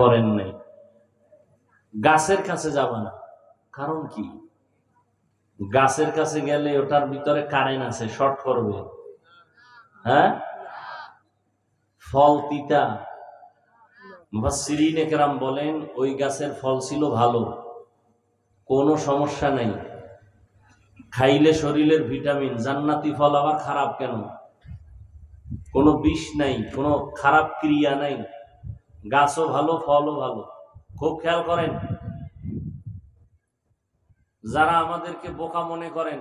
করেন নাই। গাছের কাছে যাবা না, কারণ কি? গাছের কাছে গেলে ওটার ভিতরে কারেন্ট আছে, শর্ট করবে। হ্যাঁ, ফল তিতা। মুফাসসিরিনে কেরাম বলেন ওই গাছের ফল ছিল ভালো, কোনো সমস্যা নাই, খাইলে শরীরের ভিটামিন। জান্নাতি ফল আবার খারাপ কেন? কোনো বিষ নাই, কোনো খারাপ ক্রিয়া নাই, গাছও ভালো, ফলও ভালো। খুব খেয়াল করেন, যারা আমাদেরকে বোকা মনে করেন,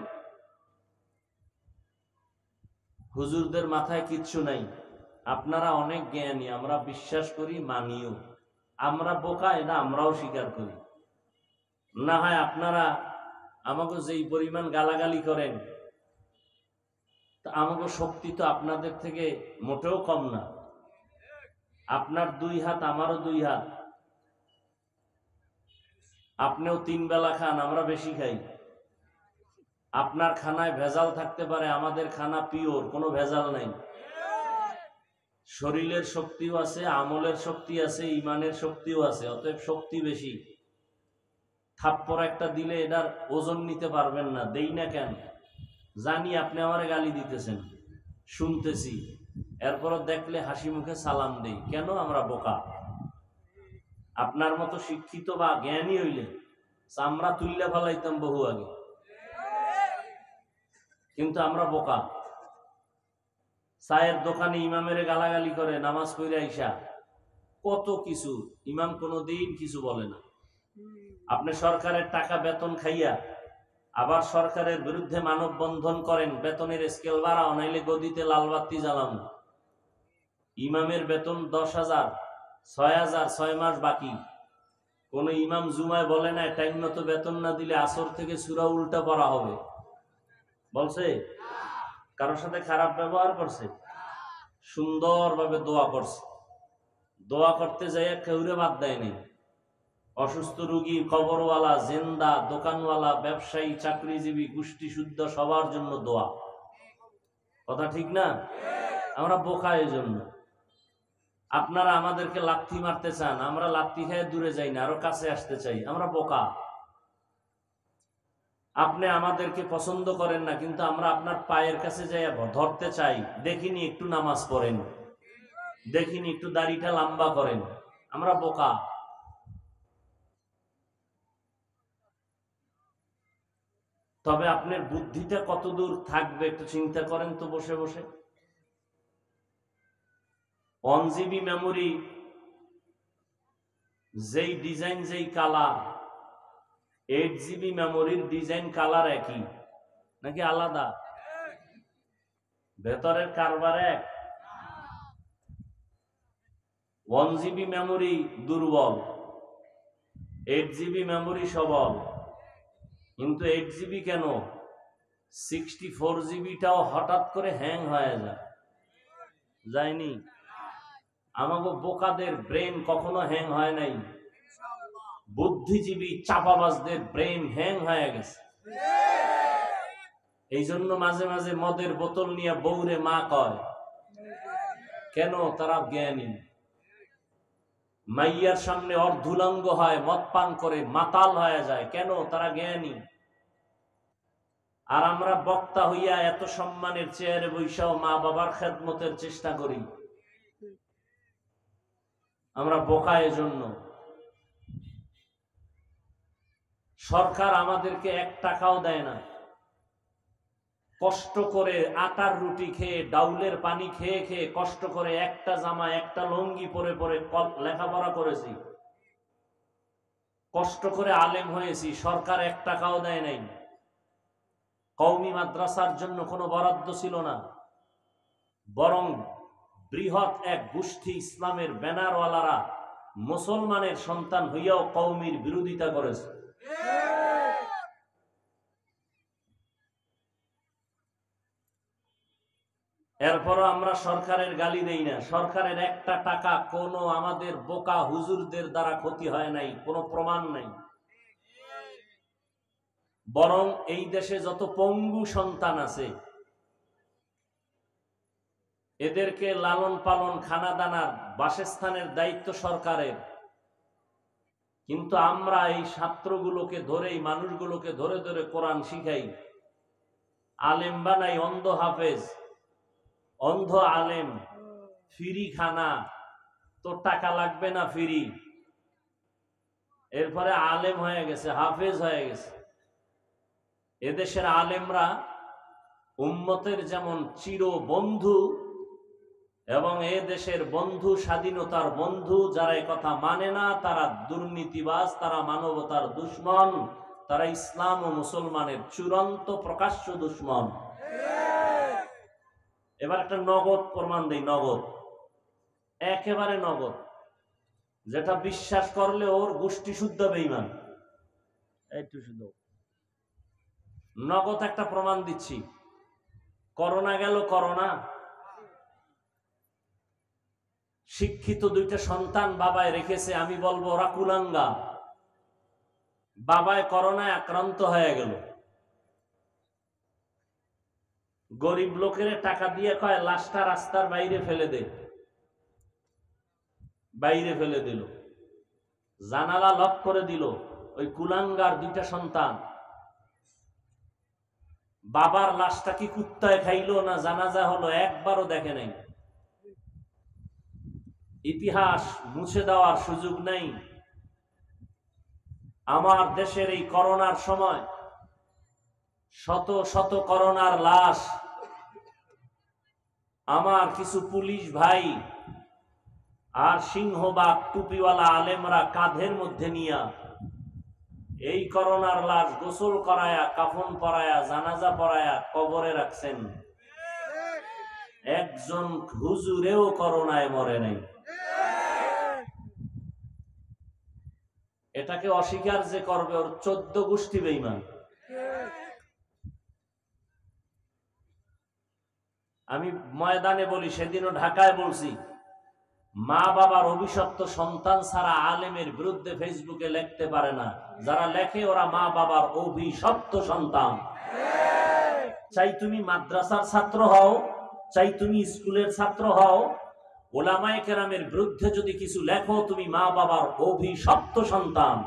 হুজুরদের মাথায় কিচ্ছু নাই, আপনারা অনেক জ্ঞানী, আমরা বিশ্বাস করি, মানিও। আমরা বোকা এটা আমরাও স্বীকার করি। না হয় আপনারা আমাকে যেই পরিমাণ গালাগালি করেন, তা আমাকে শক্তি তো আপনাদের থেকে মোটেও কম না। আপনার 2 হাত, আমারও 2 হাত। আপনিও 3 বেলা খান, আমরা বেশি খাই। আপনার খানায় ভেজাল থাকতে পারে, আমাদের খানা পিওর, কোনো ভেজাল নাই। শরীরের শক্তিও আছে, আমলের শক্তি আছে, ইমানের শক্তিও আছে, অতএব শক্তি বেশি। থাপ্পড় একটা দিলে এটার ওজন নিতে পারবেন না। দেই না কেন? জানি আপনি আমারে গালি দিতেছেন, শুনতেছি, এরপরও দেখলে হাসি মুখে সালাম দেই। কেন? আমরা বোকা। আপনার মতো শিক্ষিত বা জ্ঞানী হইলে চামড়া তুললে ফেলাইতাম বহু আগে, কিন্তু আমরা বোকা। চায়ের দোকানে ইমামের গালাগালি করে, নামাজ পড়ে আইসা কত কিছু, ইমাম কোনোদিন কিছু বলে না। আপনি সরকারের টাকা বেতন খাইয়া আবার সরকারের বিরুদ্ধে মানববন্ধন করেন, বেতনের স্কেল বাড়াও, নাইলে গদিতে লাল বাতি জ্বালাম। ইমামের বেতন 10,000, 6,000, 6 মাস বাকি। কোন ইমাম জুমায় বলে না টাইম মতো বেতন না দিলে আসর থেকে সূরা উল্টা পড়া হবে? বলছে? কারোর সাথে খারাপ ব্যবহার করছে? সুন্দরভাবে দোয়া করছে। দোয়া করতে যাইয়া কেউরে বাদ দেয় নাই। অসুস্থ রোগী, কবরওয়ালা, জেন্দা, দোকানওয়ালা, ব্যবসায়ী, চাকরিজীবী, গোষ্ঠী শুদ্ধ, সবার জন্য দোয়া। কথা ঠিক না? আমরা বোকা এই জন্য। আপনারা আমাদেরকে লাথি মারতে চান, আমরা লাথি খেয়ে দূরে যাই না, আরো কাছে আসতে চাই। আমরা বোকা। আপনি আমাদেরকে পছন্দ করেন না, কিন্তু আমরা আপনার পায়ের কাছে যাই ধরতে চাই। দেখিনি একটু নামাজ পড়েন, দেখিনি একটু দাড়িটা লম্বা করেন। আমরা বোকা। তবে আপনার বুদ্ধিটা কতদূর থাকবে একটু চিন্তা করেন তো বসে বসে। 1 GB মেমোরি, যেই ডিজাইন, যেই কালার। 8 GB মেমোরির ডিজাইন, কালার একই নাকি আলাদা? ভেতরের কারবার এক। 1 GB মেমোরি দুর্বল, 8 GB মেমোরি সবল। কিন্তু 8 GB কেন, 64 GBটাও হঠাৎ করে হ্যাং হয়ে যায়। যায়নি? আমাকে বোকাদের ব্রেন কখনো হ্যাং হয় নাই, বুদ্ধিজীবী চাপাবাজদের ব্রেন হ্যাং হয়ে গেছে। এই জন্য মাঝে মাঝে মদের বোতল নিয়ে বউরে মা কয়। কেন? তারা জ্ঞানী। মাইয়ার সামনে অর্ধুলঙ্গ হয়, মদ পান করে মাতাল হয়ে যায়। কেন? তারা জ্ঞানী। আর আমরা বক্তা হইয়া এত সম্মানের চেয়ারে বৈশাও মা বাবার খেদমতের চেষ্টা করি। আমরা বোকা এজন্য। সরকার আমাদেরকে 1 টাকাও দেয় না। কষ্ট করে আটার রুটি খেয়ে, ডাউলের পানি খেয়ে খেয়ে, কষ্ট করে একটা জামা, একটা লুঙ্গি পরে পরে লেখাপড়া করেছি, কষ্ট করে আলেম হয়েছি। সরকার 1 টাকাও দেয় নাই। কওমি মাদ্রাসার জন্য কোনো বরাদ্দ ছিল না, বরং বৃহৎ এক গোষ্ঠী ইসলামের ব্যানারওয়ালারা মুসলমানের সন্তান হইয়াও কওমির বিরোধিতা করেছে। এরপরও আমরা সরকারের গালি দেই না। সরকারের 1টা টাকা কোনো আমাদের বোকা হুজুরদের দ্বারা ক্ষতি হয় নাই, কোনো প্রমাণ নাই। বরং এই দেশে যত পঙ্গু সন্তান আছে, এদেরকে লালন পালন, খানা দানার, বাসস্থানের দায়িত্ব সরকারের। কিন্তু আমরা এই ছাত্রগুলোকে ধরে, এই মানুষগুলোকে ধরে ধরে কোরআন শিখাই, আলেম বানাই, অন্ধ হাফেজ, অন্ধ আলেম, ফ্রি খানা, তোর টাকা লাগবে না, ফ্রি। এরপরে আলেম হয়ে গেছে, হাফেজ হয়ে গেছে। এদেশের আলেমরা উম্মতের যেমন চির বন্ধু, এবং এ দেশের বন্ধু, স্বাধীনতার বন্ধু, যারা কথা মানে না তারা দুর্নীতিবাজ, তারা মানবতার দুশ্মন, তারা ইসলাম ও মুসলমানের চূড়ান্ত প্রকাশ্য দুশ্মন। এবার একটা নগদ প্রমাণ দেই, নগদ, একেবারে নগদ, যেটা বিশ্বাস করলে ওর গোষ্ঠী শুদ্ধ বেঈমান। একটু শুদ্ধ নগদ একটা প্রমাণ দিচ্ছি। করোনা গেল, করোনা, শিক্ষিত দুইটা সন্তান বাবায় রেখেছে, আমি বলবো ওরা কুলাঙ্গা। বাবায় করোনায় আক্রান্ত হয়ে গেল, গরিব লোকের টাকা দিয়ে কয় লাশটা রাস্তার বাইরে ফেলে দে, বাইরে ফেলে দিল, জানালা লক করে দিল। ওই কুলাঙ্গার দুইটা সন্তান বাবার লাশটা কি কুত্তায় খাইলো না জানাজা হলো একবারও দেখে নাই। ইতিহাস মুছে দেওয়ার সুযোগ নেই। আমার দেশের এই করোনার সময় শত শত করোনার লাশ আমার কিছু পুলিশ ভাই আর সিংহবাগ টুপিওয়ালা আলেমরা কাঁধের মধ্যে নিয়া এই করোনার লাশ গোসল করায়া, কাফন পরায়া, জানাজা পরায়া কবরে রাখছেন। একজন হুজুরেও করোনায় মরে নাই। এটাকে অস্বীকার যে করবে ওর 14 গোষ্ঠী বেঈমান। আমি ময়দানে বলি, সেদিনও ঢাকায় বলছি, মা বাবার অভিশপ্ত সন্তান ছাড়া আলেমের বিরুদ্ধে ফেসবুকে লিখতে পারে না। যারা লেখে ওরা মা বাবার অভিশপ্ত সন্তান। চাই তুমি মাদ্রাসার ছাত্র হও, চাই তুমি স্কুলের ছাত্র হও, ওলামায়ে কেরামের বিরুদ্ধে যদি কিছু লেখো, তুমি মা বাবার অভিশপ্ত সন্তান।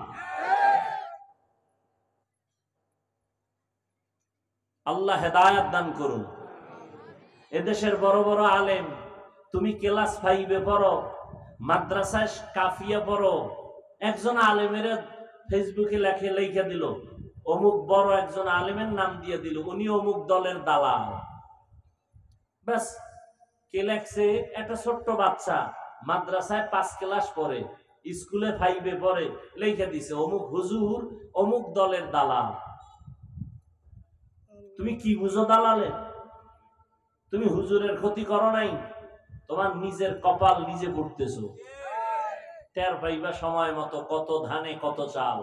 আল্লাহ হেদায়েত দান করুন। এদেশের বড় বড় আলেম, তুমি ক্লাস 5-এ পড়ো, মাদ্রাসায় কাফিয়া পড়ো, একজন আলেমের ফেসবুকে লেখা দিল, অমুক বড় একজন আলেমের নাম দিয়ে দিল, উনি অমুক দলের দালাল। ব্যাস, কে লেখছে? একটা ছোট্ট বাচ্চা, মাদ্রাসায় 5 ক্লাস পড়ে, স্কুলে 5-এ পড়ে, লেখা দিছে অমুক হুজুর অমুক দলের দালাল। তুমি কি বুঝো দালালে? তুমি হুজুরের ক্ষতি করো নাই, তোমার নিজের কপাল নিজে পড়তেছো। টের পাইবা সময় মতো কত ধানে কত চাল।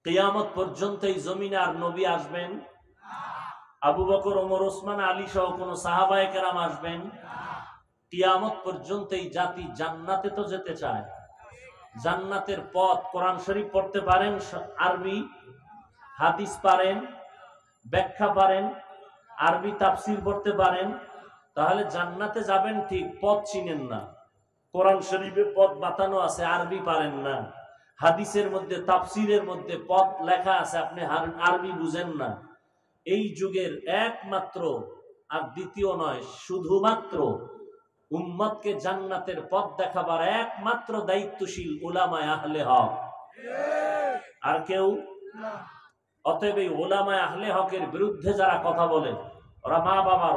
কিয়ামত পর্যন্ত এই জমিনে আর নবী আসবেন? আবু বকর, ওমর, ওসমান, আলী সহ কোন সাহাবায়ে কেরাম আসবেন? কিয়ামত পর্যন্ত এই জাতি জান্নাতে তো যেতে চায়। জান্নাতের পথ, কোরআন শরীফ পড়তে পারেন, আরবি হাদিস পারেন, ব্যাখ্যা পারেন, আরবি তাফসীর পড়তে পারেন, তাহলে জান্নাতে যাবেন ঠিক, পথ চিনেন না। কোরআন শরীফে পথ বাতানো আছে, আরবি পারেন না। হাদিসের মধ্যে, তাফসীরের মধ্যে পথ লেখা আছে, আপনি আরবি বুঝেন না। এই যুগের একমাত্র, আর দ্বিতীয় নয়, শুধুমাত্র উম্মতকে জান্নাতের পথ দেখাবার একমাত্র দায়িত্বশীল উলামায়ে আহলে হক, আর কেউ না। অতএব এই উলামায়ে আহলে হকের বিরুদ্ধে যারা কথা বলে, ওরা মা বাবার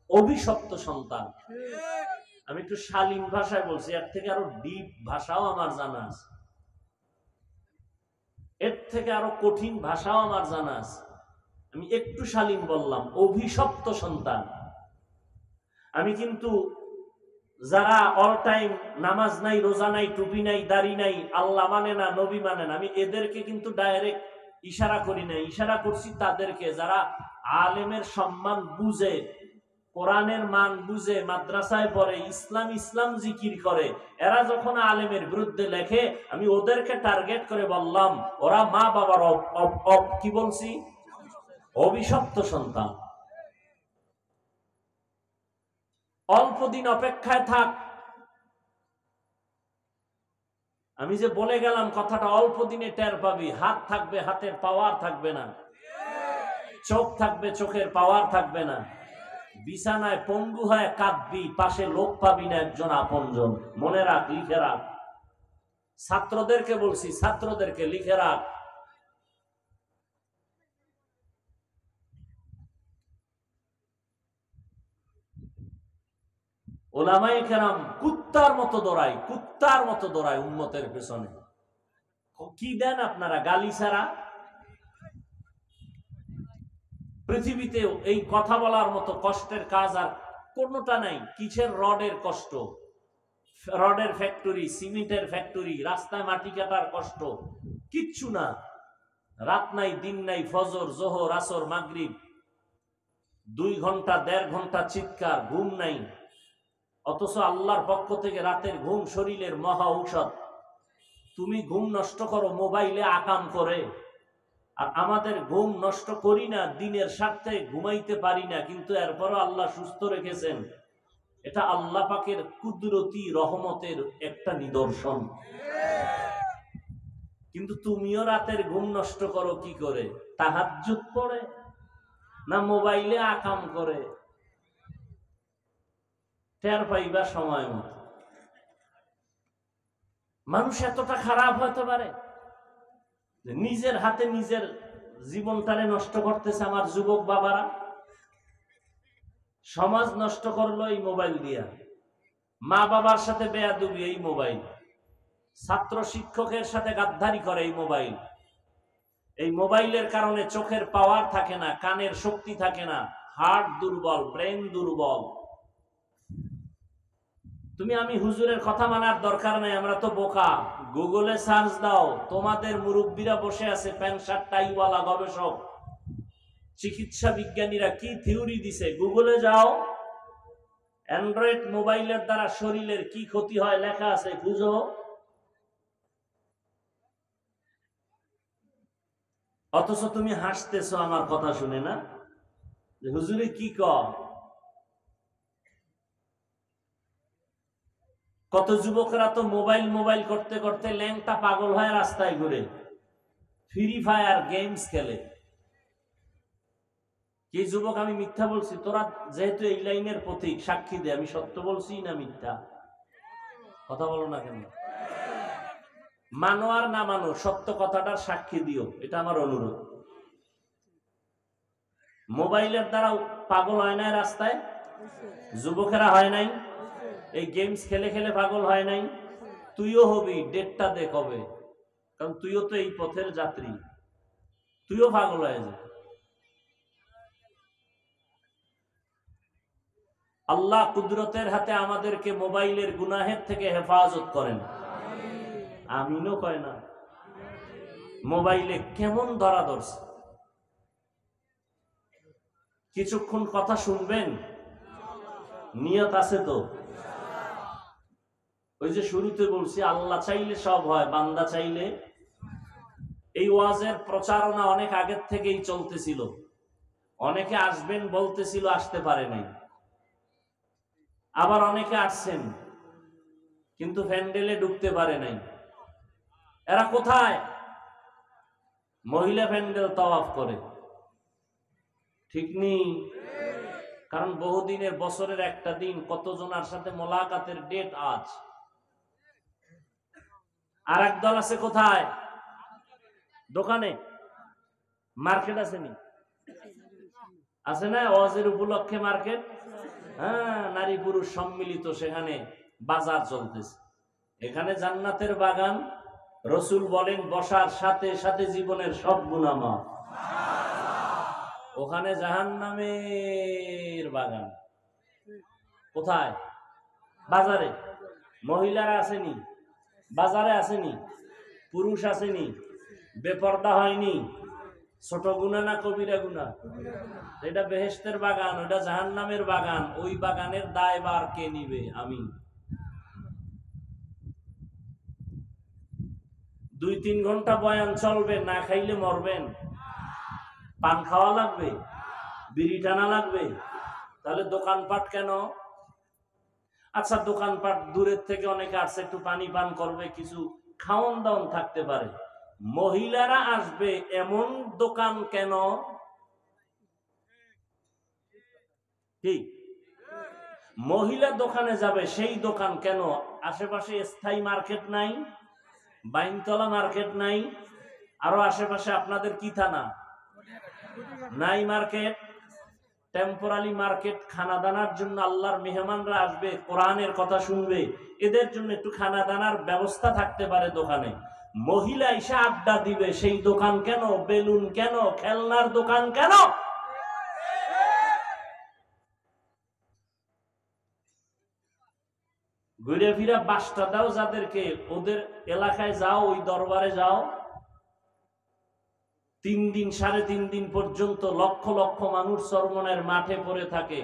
অভিশপ্ত সন্তান। আমি একটু শালীন ভাষায় বলছি, এর থেকে আরো ডিপ ভাষাও আমার জানা আছে, এর থেকে আরো কঠিন ভাষাও আমার জানা আছে। আমি একটু শালীন বললাম, অভিশপ্ত সন্তান। আমি কিন্তু যারা অল টাইম নামাজ নাই, রোজা নাই, টুপি নাই, দাড়ি নাই, আল্লাহ মানে না, নবী মানে না, আমি এদেরকে কিন্তু ডাইরেক্ট ইশারা করি না। ইশারা করছি তাদেরকে যারা আলেমের সম্মান বুঝে, কোরআনের মান বুঝে, মাদ্রাসায় পড়ে, ইসলাম ইসলাম জিকির করে। এরা যখন আলেমের বিরুদ্ধে লেখে, আমি ওদেরকে টার্গেট করে বললাম, ওরা মা বাবার কি বলছি, অভিশপ্ত সন্তান। অল্প দিন অপেক্ষায় থাক। আমি যে বলে গেলাম কথাটা, অল্প দিনে টের পাবি। হাত থাকবে, হাতের পাওয়ার থাকবে না। চোখ থাকবে, চোখের পাওয়ার থাকবে না। বিছানায় পঙ্গু হয়ে কাঁদবি, পাশে লোক পাবি না একজন আপনজন। মনে রাখ, লিখে রাখ। ছাত্রদেরকে বলছি, ছাত্রদেরকে লিখে রাখ। ওলামায়ে কেরাম কুত্তার মতো দৌড়ায়, কুত্তার মতো দৌড়ায় উম্মতের পেছনে। কি দেন আপনারা গালি ছাড়া? পৃথিবীতে এই কথা বলার মতো কষ্টের কাজ আর কোনটা নাই। কিসের রডের কষ্ট, রডের ফ্যাক্টরি, সিমেন্টের ফ্যাক্টরি, রাস্তায় মাটি কাটার কষ্ট, কিচ্ছু না। রাত নাই, দিন নাই, ফজর, জোহর, আসর, মাগরিব, 2 ঘন্টা 1.5 ঘন্টা চিৎকার, ঘুম নাই। অথচ আল্লাহর পক্ষ থেকে রাতের ঘুম শরীরের মহা ঔষধ। তুমি ঘুম নষ্ট করো মোবাইলে আকাম করে, আর আমাদের ঘুম নষ্ট করি না, দিনের স্বার্থে ঘুমাইতে পারি না, কিন্তু এরপরও আল্লাহ সুস্থ রেখেছেন। এটা আল্লাহ পাকের কুদরতি রহমতের একটা নিদর্শন। কিন্তু তুমিও রাতের ঘুম নষ্ট করো কি করে? তাহাজ্জুদ পড়ে না মোবাইলে আকাম করে? টের পাইবা সময় মতো। মানুষ এতটা খারাপ হতে পারে নিজের হাতে নিজের জীবনটারে নষ্ট করতেছে। আমার যুবক বাবারা, সমাজ নষ্ট করলো এই মোবাইল দিয়া, মা বাবার সাথে বেয়াদবি এই মোবাইল, ছাত্র শিক্ষকের সাথে গাদ্দারি করে এই মোবাইল। এই মোবাইলের কারণে চোখের পাওয়ার থাকে না, কানের শক্তি থাকে না, হার্ট দুর্বল, ব্রেন দুর্বল। তুমি আমি হুজুরের কথা মানার দরকার নাই, আমরা তো বোকা। গুগলে সার্চ দাও, তোমাদের মুরব্বীরা বসে আছে, প্যান্ট শার্ট টাইওয়ালা গবেষক, চিকিৎসা বিজ্ঞানীরা কি থিওরি দিছে, গুগলে যাও। অ্যান্ড্রয়েড মোবাইলের দ্বারা শরীরের কি ক্ষতি হয় লেখা আছে, খুঁজো। অথচ তুমি হাসতেছো আমার কথা শুনে না, যে হুজুরে কি কয়। কত যুবকরা তো মোবাইল মোবাইল করতে করতে ল্যাংটা পাগল হয় রাস্তায় ঘুরে, ফ্রি ফায়ার গেমস খেলে। কি যুবক, আমি মিথ্যা বলছি? তোরা যেহেতু এই লাইনের প্রতীক, সাক্ষী দে আমি সত্য বলছি না মিথ্যা। কথা বলো না কেন? মানো আর না মানো, সত্য কথাটার সাক্ষী দিও, এটা আমার অনুরোধ। মোবাইলের দ্বারা পাগল হয় নাই রাস্তায়? যুবকেরা হয় নাই? এই গেমস খেলে খেলে পাগল হয় নাই? তুইও হবি, ডেটটা দে কবে, কারণ তুইও তো এই পথের যাত্রী, তুইও পাগল হয়ে যা। আল্লাহ কুদরতের হাতে আমাদেরকে মোবাইলের গুনাহের থেকে হেফাজত করেন। আমিনও কয় না? মোবাইলে কেমন ধরা ধরছে। কিছুক্ষণ কথা শুনবেন, নিয়ত আছে তো? ওই যে শুরুতে বলছি, আল্লাহ চাইলে সব হয়, বান্দা চাইলে। এই ওয়াজের প্রচারণা অনেক আগের থেকেই চলতেছিল। অনেকে আসবেন বলতেছিল, আসতে পারে নাই। আবার অনেকে আসছেন কিন্তু প্যান্ডেলে ঢুকতে পারে নাই। এরা কোথায়? মহিলা প্যান্ডেল তাওয়াফ করে, ঠিক নেই? কারণ বহুদিনের, বছরের একটা দিন, কতজনের সাথে মোলাকাতের ডেট আজ। আর এক দল আছে কোথায়? দোকানে, মার্কেট আসেনি? আছে না? ওয়াজের উপলক্ষে মার্কেট, হ্যাঁ, নারী পুরুষ সম্মিলিত, সেখানে বাজার চলতেছে। এখানে জান্নাতের বাগান, রসুল বলেন বসার সাথে সাথে জীবনের সব গুনাহ মাফ। ওখানে জাহান্নামের বাগান। কোথায়? বাজারে। মহিলারা আসেনি? বাজারে আসেনি? পুরুষ আসেনি? বেপর্দা হয়নি? ছোট গুনাহ না কবিরা গুনাহ? এটা বেহেশতের বাগান, ওটা জাহান্নামের বাগান। ওই বাগানের দায়ভার কে নিবে? আমি। 2-3 ঘন্টা বয়ান চলবে, না খাইলে মরবেন? পান খাওয়া লাগবে? বিড়ি টানা লাগবে? তাহলে দোকানপাট কেন? আচ্ছা, দোকানপাট দূরের থেকে অনেকে আসছে, একটু পানি পান করবে, কিছু খাওয়ন দাওয়ন থাকতে পারে। মহিলারা আসবে এমন দোকান কেন? ঠিক, মহিলা দোকানে যাবে সেই দোকান কেন? আশেপাশে স্থায়ী মার্কেট নাই? বাইনতলা মার্কেট নাই? আরো আশেপাশে আপনাদের কি থানা নাই মার্কেট? Temporary market. খানা দানার জন্য আল্লাহর মেহমানরা আসবে, কোরআনের কথা শুনবে, এদের জন্য একটু খানা দানার ব্যবস্থা থাকতে পারে দোকানে। মহিলা এসে আড্ডা দিবে সেই দোকান কেন? বেলুন কেন? খেলনার দোকান কেন? ঘুরে ফিরে বাসটা দাও যাদেরকে, ওদের এলাকায় যাও, ওই দরবারে যাও, 3 দিন 3.5 দিন পর্যন্ত লক্ষ লক্ষ মানুষ চরমনের মাঠে পড়ে থাকে,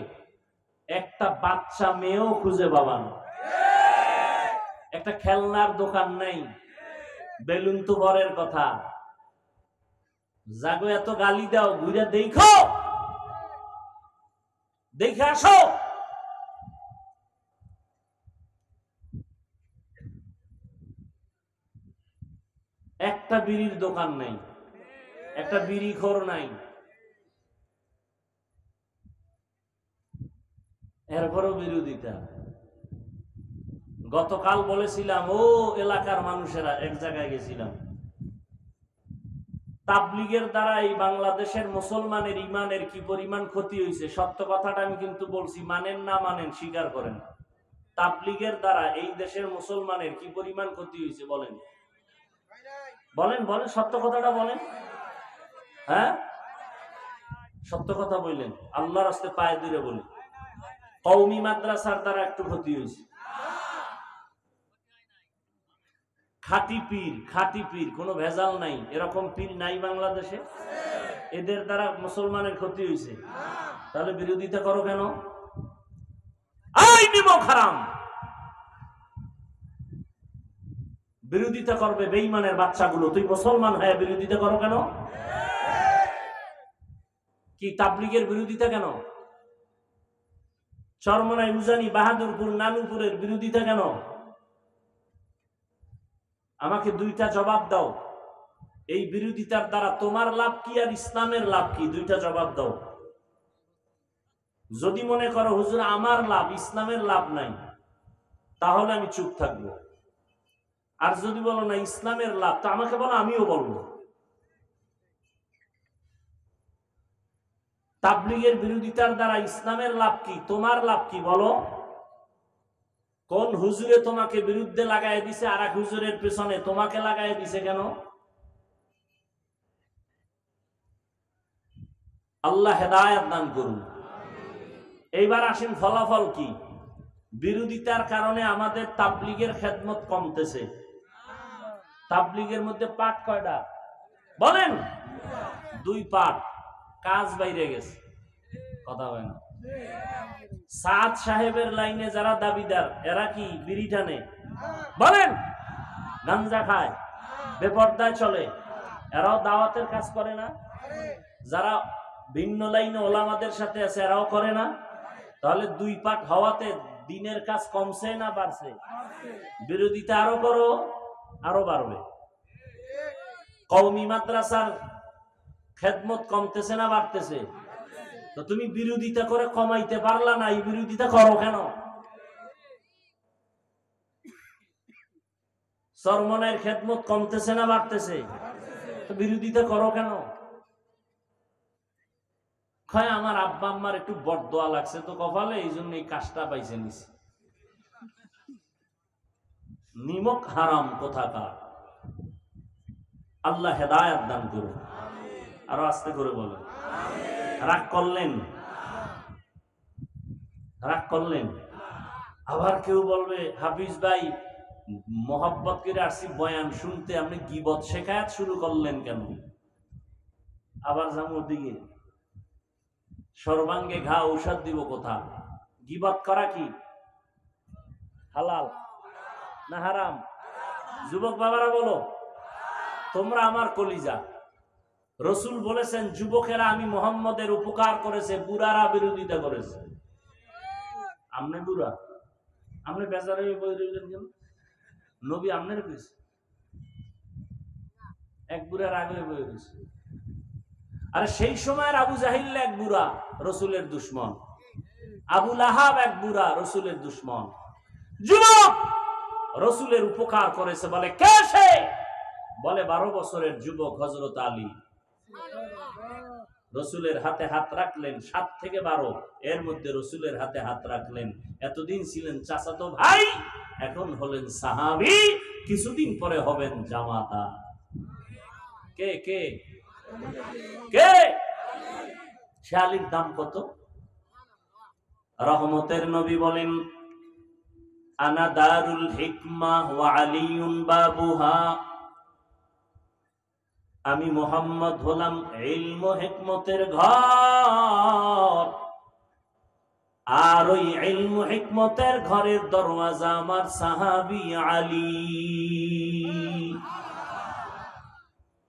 একটা বাচ্চা মেয়েও খুঁজে পাবান। একটা খেলনার দোকান নেই, বেলুন তো বরের কথা। জাগো এত গালি দাও, ঘুরে দেখো, দেখে আসো। একটা বিড়ির দোকান নাই, একটা বিড়িখোর নাই, এরপরও বিরোধিতা। গতকাল বলেছিলাম, ও এলাকার মানুষেরা, এক জায়গায় গেছিলাম, তাবলীগের দ্বারা এই বাংলাদেশের মুসলমানের ইমানের কি পরিমাণ ক্ষতি হয়েছে। সত্য কথাটা আমি কিন্তু বলছি, মানেন না মানেন স্বীকার করেন। তাবলীগের দ্বারা এই দেশের মুসলমানের কি পরিমাণ ক্ষতি হয়েছে বলেন, বলেন বলেন, সত্য কথাটা বলেন। হ্যাঁ, সত্য কথা বললেন, আল্লাহর রাস্তায় পায়ে ধরে বলি, কওমি মাদ্রাসার দ্বারা একটু ক্ষতি হয়েছে। খাঁটি পীর, কোনো ভেজাল নাই, এরকম পীর নাই বাংলাদেশে। এদের দ্বারা মুসলমানের ক্ষতি হয়েছে, তাহলে বিরোধিতা করো কেন? হারাম, বিরোধিতা করবে বেঈমানের বাচ্চাগুলো, তুই মুসলমান হয়ে বিরোধিতা করো কেন? কি তাবলীগের বিরোধিতা কেন? চরমনাই, উজানি, বাহাদুরপুর, নানুপুরের বিরোধিতা কেন? আমাকে দুইটা জবাব দাও, এই বিরোধিতার দ্বারা তোমার লাভ কি আর ইসলামের লাভ কি? দুইটা জবাব দাও। যদি মনে করো হুজুর আমার লাভ, ইসলামের লাভ নাই, তাহলে আমি চুপ থাকবো। আর যদি বলো না ইসলামের লাভ, তা আমাকে বলো, আমিও বলবো। তাবলীগের বিরোধিতার দ্বারা ইসলামের লাভ কি, তোমার লাভ কি বলো? কোন হুজুরে তোমাকে বিরুদ্ধে লাগাই দিছে, আর এক হুজুরের পেছনে তোমাকে লাগাই দিছে কেন? আল্লাহ হেদায়েত দান করুন। এইবার আসেন ফলাফল কি? বিরোধিতার কারণে আমাদের তাবলীগের খেদমত কমতেছে। তাবলীগের মধ্যে পাঠ কয়টা বলেন? 2 পাঠ, কাজ বাইরে গেছে, কথা হয় না। সাদ সাহেবের লাইনে যারা দাবিদার, এরা কি বিড়ি টানে বলেন? গাঞ্জা খায়, বেপরদায় চলে, এরাও দাওয়াতের কাজ করে না? যারা ভিন্ন লাইনে ওলামাদের সাথে আছে, এরাও করে না? তাহলে 2 পাঠ হওয়াতে দিনের কাজ কমছে না বাড়ছে? বিরোধিতা আরো করো, আরো বাড়বে। কওমি মাদ্রাসার খেদমত কমতেছে না বাড়তেছে? তো তুমি বিরোধিতা করে কমাইতে পারলা না, এই বিরোধিতা করো কেন? চরমনের খেদমত কমতেছে না বাড়তেছে? তো বিরোধিতা করো কেন? কয় আমার আব্বা আম্মার একটু বরদোয়া লাগছে তো কপালে, এই জন্য এই কাজটা পাইছে নিছে। নিমক হারাম কোথাকার। আল্লাহ হেদায়েত দান করুন। আরো আস্তে করে বলেন। রাগ করলেন? রাগ করলেন? আবার কেউ বলবে হাফিজ ভাই মোহাব্বত করে আসছি বয়ান শুনতে, আপনি গীবত শেখায়াত শুরু করলেন কেন? আবার যাবো ওদিকে, সর্বাঙ্গে ঘা ঔষধ দিব কোথা? গীবত করা কি হালাল না হারাম? যুবক বাবারা বলো, তোমরা আমার কলিজা। রসুল বলেছেন যুবকেরা আমি মুহাম্মদের উপকার করেছে, বুড়ারা বিরোধিতা করেছে। আমনে বুড়া, আপনি বেজার হয়ে বই রইলেন কেন? নবী আপনার কইছে, এক বুড়ার আগে বই রয়েছে। আর সেই সময়ের আবু জাহিল এক বুড়া, রসুলের দুশ্মন। আবু লাহাব এক বুড়া, রসুলের দুশ্মন। যুবক রসুলের উপকার করেছে, বলে কে সে? বলে 12 বছরের যুবক হযরত আলী। রসুলের হাতে হাত রাখলেন, 7 থেকে 12 এর মধ্যে রসুলের হাতে হাত রাখলেন। এতদিন ছিলেন চাচাতো ভাই, এখন হলেন সাহাবী, কিছুদিন পরে হবেন জামাতা। কে কে কে? সে আলীর দাম কত? রহমতের নবী বলেন, আনা দারুল হিকমা ওয়া আলিয়ুন বাবুহা। আমি মুহাম্মদ হলাম ইলম ও হিকমতের ঘর, আর ওই ইলম ও হিকমতের ঘরের দরওয়াজা আমার সাহাবী আলী।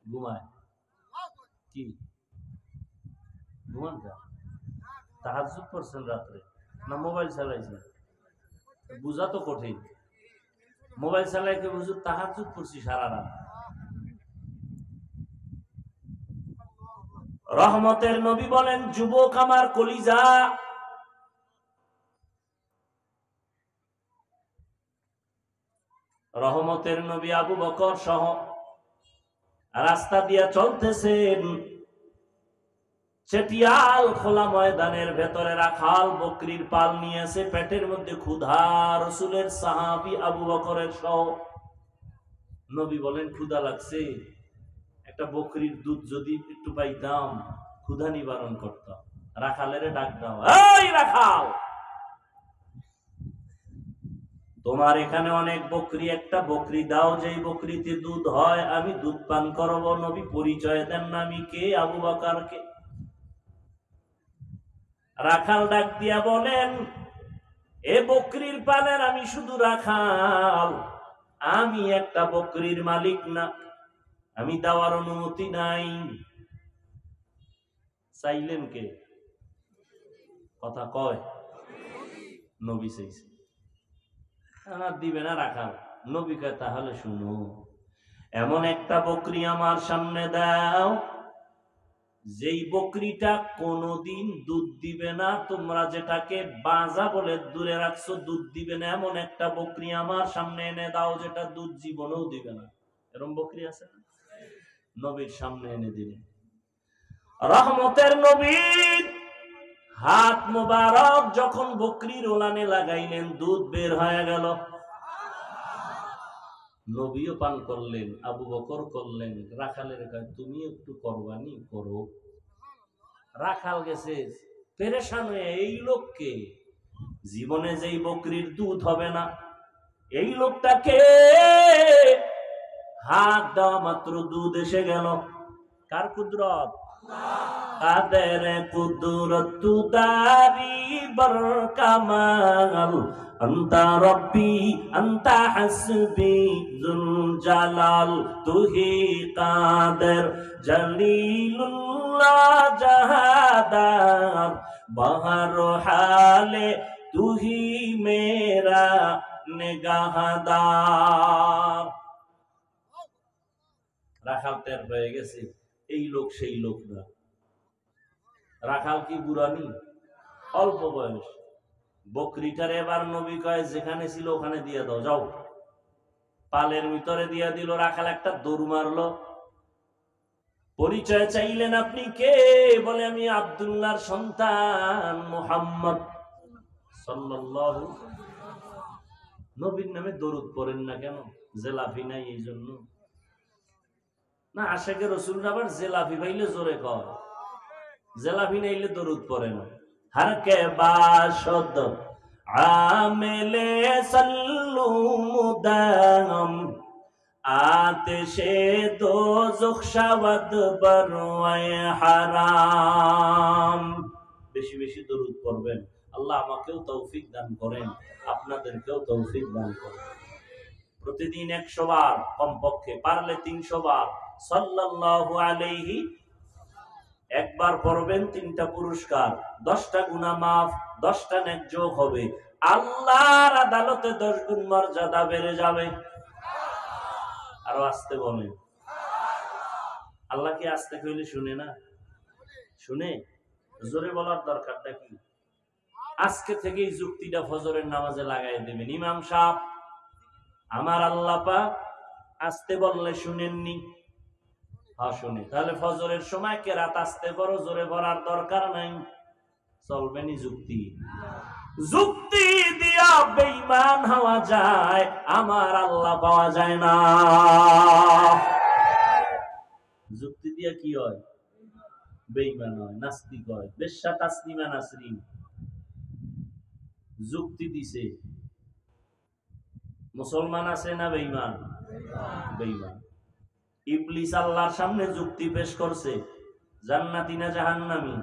ঘুমায় কি? ঘুমান কা? তাহাজ্জুদ পড়ছেন রাত্রে না মোবাইল চালাইছেন? বুঝা তো কঠিন। মোবাইল চালাইকে বুঝু তাহাজ্জুদ পড়ছি সারা রাত। রহমতের নবী বলেন, যুবক আমার কলিজা, রহমতের নবী আবু বকর সহ রাস্তা দিয়া চলতেছেন। চেটিয়াল খোলা ময়দানের ভেতরে রাখাল বকরির পাল নিয়েছে, পেটের মধ্যে ক্ষুধা। রসুলের সাহাবী আবু বকরের সহ। নবী বলেন, ক্ষুধা লাগছে, একটা বকরির দুধ যদি একটু পাইতাম, ক্ষুধা নিবারণ করতাম। রাখালের ডাক দাও, এই রাখাল, তোমার এখানে অনেক বকরি, একটা বকরি দাও, যেই বকরিতে দুধ হয় আমি দুধ পান করব। নবী পরিচয় দেন না, আমি কে? আবু বকর কে? রাখাল ডাক দিয়া বলেন, এ বকরির পালের আমি শুধু রাখাল, আমি একটা বকরির মালিক না, আমি দেওয়ার অনুমতি নাই। চাইলেন কে? কথা কয়? নবী চাইছে। দিবে না রাখাল। নবী কয়, তাহলে শুনো, এমন একটা বকরি আমার সামনে দাও, যেই বকরিটা কোনদিন দুধ দিবে না, তোমরা যেটাকে বাজা বলে দূরে রাখছো, দুধ দিবে না, এমন একটা বকরি আমার সামনে এনে দাও, যেটা দুধ জীবনেও দিবে না। এরকম বকরি আছে না? নবীর সামনে এনে দিলেন। রহমতের নবীর হাত মোবারক যখন বকরির ওলানে লাগাইলেন, দুধ বের হয়ে গেল। নবীও পান করলেন, আবু বকর করলেন। রাখালের কাছে, তুমি একটু কোরবানি করো। রাখাল গেছে পেরেশান হয়ে, এই লোককে, জীবনে যেই বকরির দুধ হবে না, এই লোকটাকে হাত দেওয়া মাত্র দুধ এসে গেল। কার কুদরত? কাদের কুদরত দারি বর কামাল, আন্তা রব্বি আন্তা হাসবি যুল জালাল, তুহি কাদের জলিলুল্লাহ জাহাদার, বহর হালে তুহি মেরা নিগাহদার। রাখাল টের হয়ে গেছে, এই লোক সেই লোক না। রাখাল কি বুড়ানি? অল্প বয়স। বকরিটার এবার নবী কয়, যেখানে ছিল ওখানে দিয়ে দাও, যাও। পালের ভিতরে দিয়ে দিল। রাখাল একটা দৌড় মারলো। পরিচয় চাইলেন, আপনি কে? বলে, আমি আব্দুল্লাহর সন্তান মুহাম্মদ সাল্লাল্লাহু। নবীর নামে দরুদ পড়েন না কেন? জেলাফি নাই এই জন্য না? আশেকে রসুল আবার জেলাফি পাইলে জোরে কর, জেলাফি নাইলে দরুদ পড়ে না। हर के बाशद आमिले सल्लू मुदाम आतिशे दोज़ख शवद बरवाए হারাম। বেশি বেশি দরুদ পড়বেন। আল্লাহ আমাকেও তৌফিক দান করেন, আপনাদেরকেও তৌফিক দান করেন। প্রতিদিন 100 বার, কমপক্ষে পারলে 300 বার সাল্লাল্লাহু আলাইহি। একবার পড়বেন 3টা পুরস্কার, 10টা গুনাহ মাফ, 10টা নেক যোগ হবে। আল্লাহর আদালতে 10 গুণ মর্যাদা বেড়ে যাবে। আরো আসতে বলে, আল্লাহ কি আসতে কইলে শুনে না? শুনে। জোরে বলার দরকারটা কি? আজকে থেকেই যুক্তিটা ফজরের নামাজে লাগাই দেবেন। ইমাম সাহেব, আমার আল্লাহ পাক আসতে বললে শুনেননি? হ্যাঁ শুনে। তাহলে ফজরের সময় কেরাত আসতে বড় জোরে পড়ার দরকার নাই, চলবে নি যুক্তি? যুক্তি দিয়া বেঈমান হওয়া যায়, আমার আল্লাহ পাওয়া যায় না। যুক্তি দিয়া কি হয়? বেঈমান হয়, নাস্তিক হয়। বেশ্যা তাসলিমা নাসরিন যুক্তি দিছে, মুসলমান আছে না বেঈমান? বেঈমান। ইবলিস আল্লাহর সামনে যুক্তি পেশ করছে, জান্নাতি না জাহান্নামী?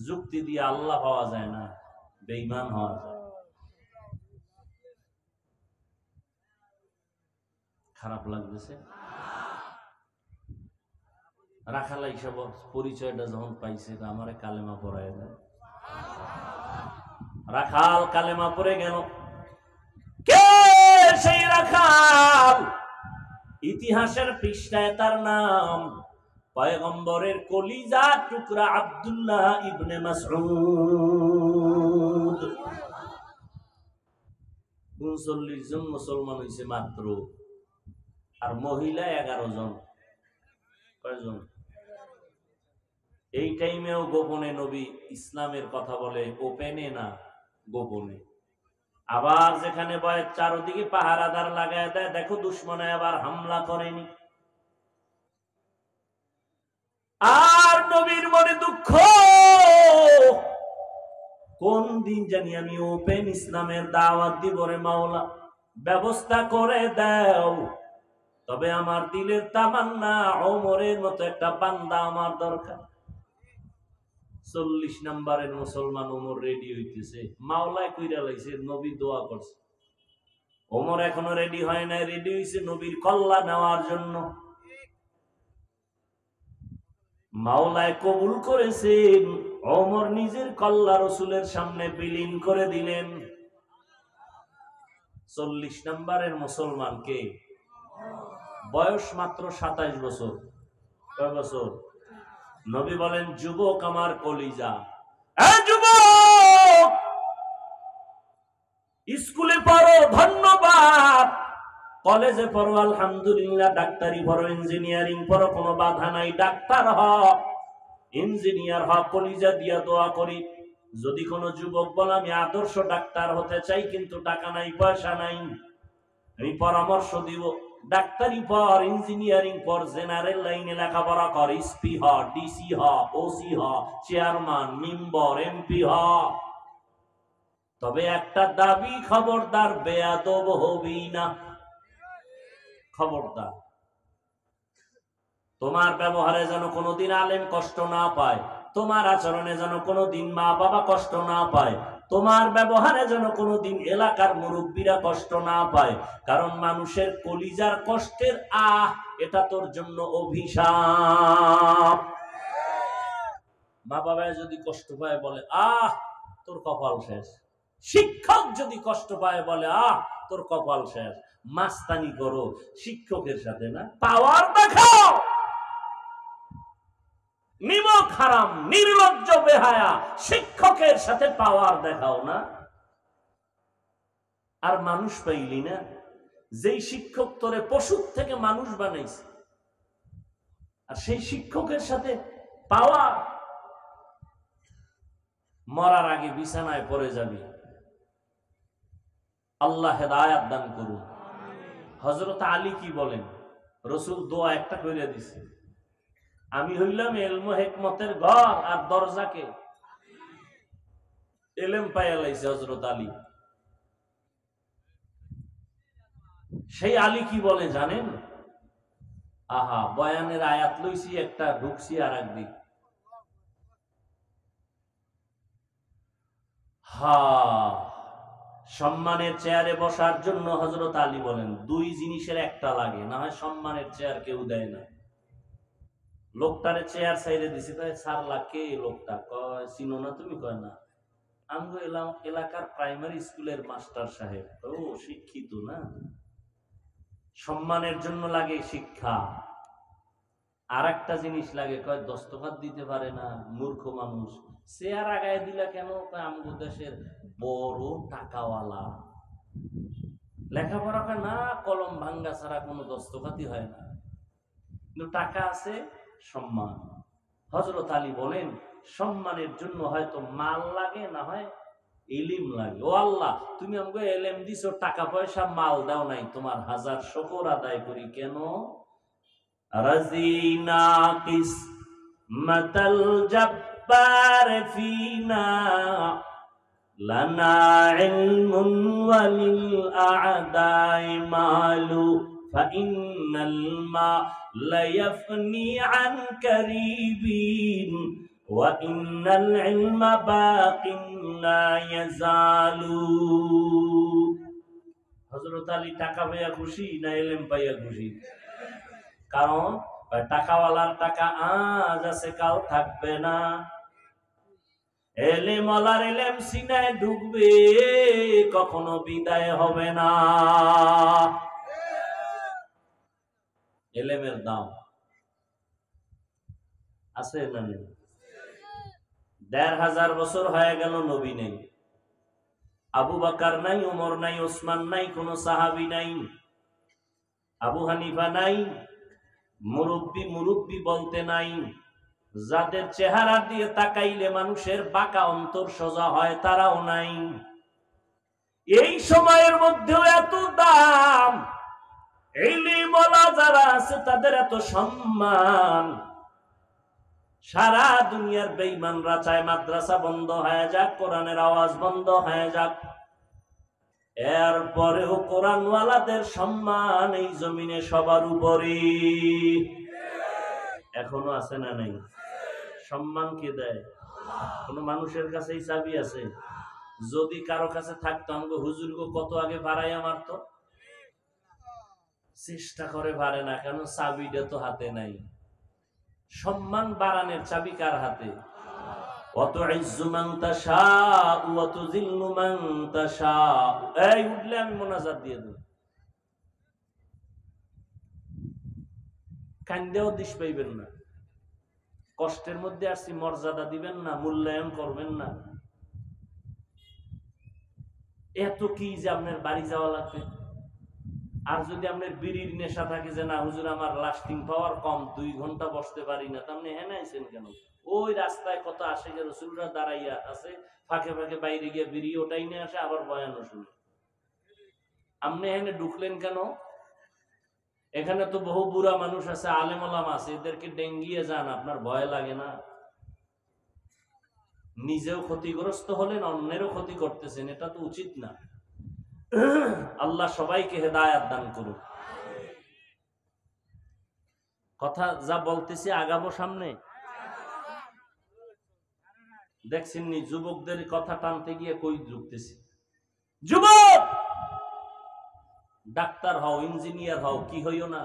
যুক্তি দিয়ে আল্লাহ পাওয়া যায় না, বেঈমান হওয়া যায়। খারাপ লাগতেছে? রাখাল হিসাব পরিচয়টা যখন পাইছে, আমারে কালেমা পড়ায় দেয়। রাখাল কালেমা পড়ে গেল। কে সেই রাখাল? ইতিহাসের পৃষ্ঠায় তার নাম পয়গম্বরের কলিজা টুকরা আব্দুল্লাহ ইবনে মাসউদ। 39 জন মুসলমান হয়েছে মাত্র, আর মহিলা 11 জন। কয়জন? এই টাইমেও গোপনে নবী ইসলামের কথা বলে, ওপেনে না, গোপনে। আবার যেখানে বয় চারদিকে পাহারাদার লাগায় দেয়, দেখো দুশ্মনে আবার হামলা করেনি। আর নবীর মনে দুঃখ, কোন দিন জানি আমি ওপেন ইসলামের দাওয়াত দিব রে মাওলা, ব্যবস্থা করে দাও। তবে আমার দিলের তামান্না, ওমরের মতো একটা বান্দা আমার দরকার। 40 নাম্বারের মুসলমান ওমর রেডি হইতেছে, মাওলায় কইরা লাইছে, নবী দোয়া করছে। ওমর এখনো রেডি হয় নাই, রেডি হইছে নবীর কল্লা নেওয়ার জন্য। মাওলায় কবুল করেছেন, ওমর নিজের কল্লা রসুলের সামনে বিলীন করে দিলেন। 40 নাম্বারের মুসলমানকে, বয়স মাত্র 27 বছর। কয় বছর? নবী বলেন, যুবক আমার কলিজা, যুবক স্কুলে পড়ো ধন্যবাদ, কলেজে পড়ো আলহামদুলিল্লাহ, ডাক্তারি পড়ো, ইঞ্জিনিয়ারিং পড়ো, কোনো বাধা নাই, ডাক্তার হ, ইঞ্জিনিয়ার হ, কলিজা দিয়া দোয়া করি। যদি কোনো যুবক বলে আমি আদর্শ ডাক্তার হতে চাই কিন্তু টাকা নাই, পয়সা নাই, আমি পরামর্শ দিব, ডাক্তারি পর, ইঞ্জিনিয়ারিং পর, জেনারেল লাইনে লেখাপড়া কর, এসপি হ, ডিসি হ, ওসি হ, চেয়ারম্যান, মেম্বার, এমপি হ। তবে একটা দাবি, খবরদার বেয়াদব হবি না, খবরদার। তোমার ব্যবহারে যেন কোনোদিন আলেম কষ্ট না পায়, তোমার আচরণে যেন কোনোদিন মা বাবা কষ্ট না পায়, তোমার ব্যবহারে যেন কোনোদিন এলাকার মুরব্বীরা কষ্ট না পায়। কারণ মানুষের কলিজার কষ্টের এটা তোর জন্য অভিশাপ। মা বাবা যদি কষ্ট পায় বলে তোর কপাল শেষ। শিক্ষক যদি কষ্ট পায় বলে তোর কপাল শেষ। মাস্তানি করো শিক্ষকের সাথে না, পাওয়ার দেখাও। নিমক হারাম, নির্লজ্জ বেহায়া, শিক্ষকের সাথে পাওয়ার দেখাও না। আর মানুষ পাইলি না, যেই শিক্ষক তোরে পশুর থেকে মানুষ বানাইছে, আর সেই শিক্ষকের সাথে পাওয়ার। মরার আগে বিছানায় পড়ে যাবি। আল্লাহ হেদায়াত দান করুন। হযরত আলী কি বলেন? রসুল দোয়া একটা কইরা দিছে, আমি হইলাম ইলম হিকমতের ঘর, আর দরজাকে ইলম পাইয়া লাইছে হযরত আলী। সেই আলী কি বলে জানেন? বয়ানের আয়াত লইছি একটা, ঢুকছি আর একদিক। সম্মানের চেয়ারে বসার জন্য হযরত আলী বলেন 2 জিনিসের একটা লাগে, না হয় সম্মানের চেয়ার কেউ দেয় না। লোকটারে চেয়ার সাইডে দিছি, কয় স্যার লাকে লোকটা, কয় চিনো না তুমি? কয় না। আমগো এলাকার প্রাইমারি স্কুলের মাস্টার সাহেব ও শিক্ষিত না, সম্মানের জন্য লাগে শিক্ষা। আর একটা জিনিস লাগে, কয় দস্তখত দিতে পারে না, মূর্খ মানুষ। চেয়ার আগায় দিলা কেন? আমগো দেশের বড় টাকাওয়ালা, লেখাপড়া করে না, কলম ভাঙ্গা ছাড়া কোনো দস্তখতই হয় না, কিন্তু টাকা আছে, সম্মান। হযরত আলী বলেন, সম্মানের জন্য হয়তো মাল লাগে, না হয় ইলম লাগে। ও আল্লাহ, তুমি আমাকে এলেম দিছো, টাকা পয়সা মাল দাও নাই, তোমার হাজার শুকর আদায় করি। কেন? রাজিনা কিসমাতাল জব্বার ফিনা লানা ইলমুন ওয়ালিল আ'দাই মালু ফাইন্নাল মালা ইয়াফনি আন কারিবিন ওয়া ইন্নাল ইলমা বাকিন লা ইয়াজালু। হযরত আলী টাকা পাইয়া খুশি না ইলম পাইয়া খুশি? কারণ টাকাওয়ালার টাকা আজ আছে, কাল থাকবে না। এলেমওয়ালার এলেম সিনায় ঢুকবে, কখনো বিদায় হবে না। এলেমের দাম আছে না নেই? ১৫০০ বছর হয়ে গেল, নবী নেই, আবু বকর নাই, ওমর নাই, ওসমান নাই, কোন সাহাবী নাই, আবু হানিফা নাই, মুরব্বি বলতে নাই। যাদের চেহারা দিয়ে তাকাইলে মানুষের বাঁকা অন্তর সোজা হয়, তারাও নাই। এই সময়ের মধ্যেও এত দাম, ইলমওয়ালা যারা আছে তাদের এত সম্মান। সারা দুনিয়ার বেঈমানরা চায় মাদ্রাসা বন্ধ হয়ে যাক, কোরআনের আওয়াজ বন্ধ হয়ে যাক, এরপরেও কোরআনওয়ালাদের সম্মান এই জমিনে সবার উপরে এখনো আছে না নাই? সম্মান কে দেয়? কোন মানুষের কাছে এই চাবি আছে? যদি কারো কাছে থাকতো, আমাকে হুজুর গো কত আগে বাড়াইয়া মারতো। চেষ্টা করে পারে না, কেন? চাবিটা তো হাতে নাই। সম্মান বাড়ানোর চাবি কার হাতে? ওয়াতুইজ্জু মান তাশাউ ওয়া তুযিল্লু মান তাশাউ। এই উঠলে আমি মোনাজাত দিয়ে দেব, কান্দেও দিশ পাইবেন না, কষ্টের মধ্যে আসছি, মর্যাদা দিবেন না, মূল্যায়ন করবেন না। এত কি যে আপনার বাড়ি যাওয়া লাগবে? আর যদি আপনার বিড়ির নেশা থাকে যে না হুজুর আমার লাস্টিং পাওয়ার কম, 2 ঘন্টা বসতে পারি না, তা আপনি হেনে আইছেন কেন? ওই রাস্তায় কত আশিকের রাসূলরা দাঁড়াইয়া আছে, ফাঁকে ফাঁকে বাইরে গিয়ে বিড়ি ওটাই নিয়ে আসে, আবার বয়ানও শুনে। আপনি হেনে ঢুকলেন কেন? এখানে তো বহু বুড়া মানুষ আছে, আলেম ওলামা আছে, এদেরকে ডেঙ্গিয়ে যান, আপনার ভয় লাগে না? নিজেও ক্ষতিগ্রস্ত হলেন, অন্যেরও ক্ষতি করতেছেন, এটা তো উচিত না। আল্লাহ সবাইকে হেদায়েত দান করুন। কথা যা বলতেছি আগাবো সামনে। দেখছেন নি যুবকদের কথা টানতে গিয়ে কই ঢুকতেছি? যুবক, ডাক্তার হও, ইঞ্জিনিয়ার হও, কি হইও না,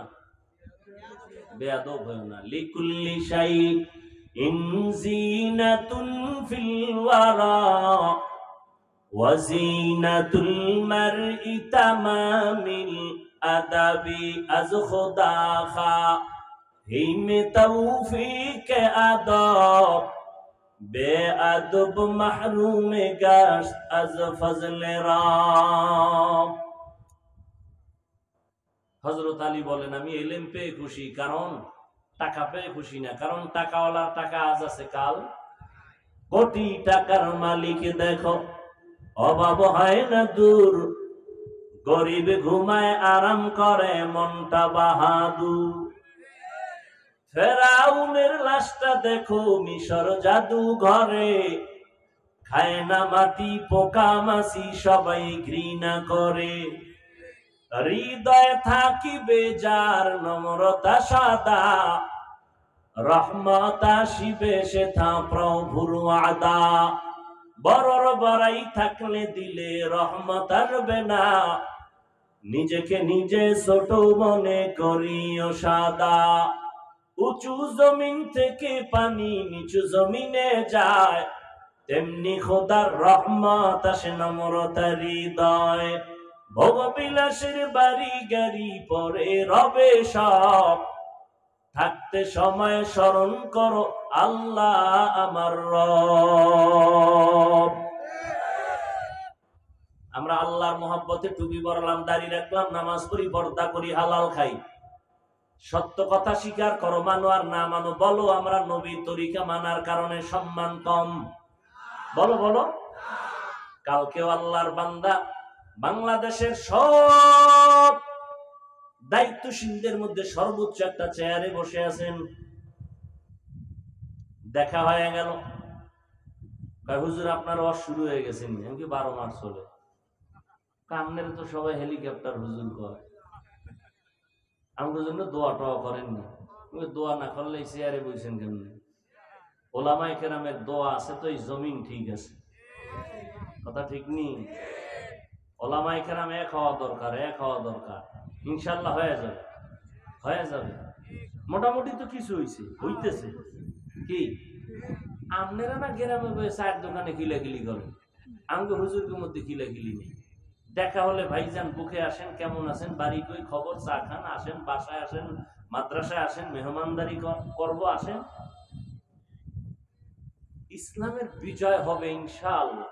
বেয়াদব হইও না। লিকুল্লি শাইইন জিনাতুন ফিল ওয়ারা ওয়াজিনাতুল মারই তামামিল আদাবি আজ খুদা খা হিমে তৌফিক আদব বেআদব মাহরুমে গাশত আজ ফজলে রাম। হযরত আলী বলেন, আমি ইলম পেয়ে খুশি, কারণ টাকা পেয়ে খুশি না। কারণ টাকাওয়ালার টাকা আজ আছে, কাল। কোটি টাকার মালিক দেখো, অভাব হয় না দূর, গরিব ঘুমায় আরাম করে, মনটা বাহাদুর। ফেরাউনের লাশটা দেখো মিশর জাদু ঘরে, খায় না মাটি, পোকা মাছি সবাই ঘৃণা করে। হৃদয়ে থাকিবে যার নম্রতা সাদা, রহমত আসিবে সেথা প্রভুর ওয়াদা। বড়র বড়াই থাকলে দিলে রহমত আসবে না, নিজেকে নিজে ছোট মনে করিও সাদা। উঁচু জমিন থেকে পানি নিচু জমিনে যায়, তেমনি খোদার রহমত আসে নম্রতার হৃদয়। ভোগবিলাসের বাড়ি গাড়ি পরে রবে সব, থাকতে সময় স্মরণ করো আল্লাহ আমার রব। আমরা আল্লাহর মহব্বতে টুপি পরলাম, দাড়ি রাখলাম, নামাজ পড়ি, পর্দা করি, হালাল খাই। সত্য কথা স্বীকার করো, মানো আর না মানো। বলো আমরা নবীর তরিকা মানার কারণে সম্মান কম? বলো বলো। কালকেও আল্লাহর বান্দা বাংলাদেশের সব দায়িত্বশীলদের মধ্যে সর্বোচ্চ একটা চেয়ারে বসে আছেন। দেখা হয়ে গেল, হুজুর আপনার ওয়াজ শুরু হয়ে গেছেন, কি 12 মাস চলে? কামনের তো সবাই হেলিকপ্টার হুজুর করে, আমাদের জন্য দোয়া টোয়া করেননি। দোয়া না করলে চেয়ারে বসেন কেমনি? ওলামায়ে কেরামের দোয়া আছে তো এই জমিন ঠিক আছে, কথা ঠিক নেই? ওলামায়ে কেরাম এক হওয়া দরকার, এক হওয়া দরকার। ইনশাল্লাহ হয়ে যাবে, হয়ে যাবে। মোটামুটি তো কিছু হইছে, হইতেছে। কি আপনারা না গ্রামে বসে চায়ের দোকানে কিলাকিলি করেন, আমাকে হুজুরের মধ্যে কিলাকিলি নেই। দেখা হলে ভাইজান বুকে আসেন, কেমন আছেন, বাড়ি কই খবর, চা খান, আসেন বাসায়, আসেন মাদ্রাসায়, আসেন মেহমানদারি করব, আসেন। ইসলামের বিজয় হবে ইনশাআল্লাহ।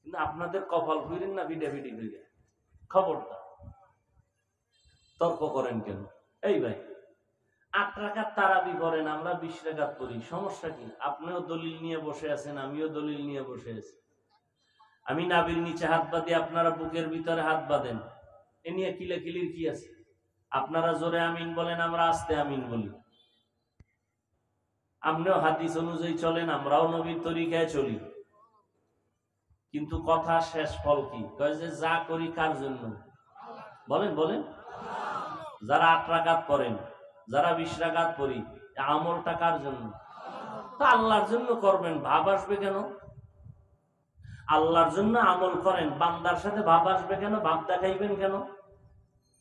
কিন্তু আপনাদের কপাল ফিরেন না ভিডাভিডি ফিরে, খবরদার। তর্ক করেন কেন? এই ভাই 8 রাকাত তারাবি করেন, আমরা 20 রাকাত করি, সমস্যা কি? আপনিও দলিল নিয়ে বসে আছেন, আমিও দলিল নিয়ে বসে আছি। আমি নাভির নিচে হাত বাঁধি, আপনারা বুকের ভিতরে হাত বাঁধেন, এ নিয়ে কিলাকিলির কি আছে? আপনারা জোরে আমিন বলেন, আমরা আস্তে আমিন বলি। আপনিও হাদিস অনুযায়ী চলেন, আমরাও নবীর তরিকায় চলি। কিন্তু কথা শেষ ফল কি? কয় যে যা করি কার জন্য? বলেন বলেন। যারা 8 রাকাত পড়েন, যারা 20 রাকাত পড়ি, আমলটা কার জন্য? তা আল্লাহর জন্য করবেন, ভাব আসবে কেন? আল্লাহর জন্য আমল করেন, বান্দার সাথে ভাব আসবে কেন? ভাব দেখাইবেন কেন?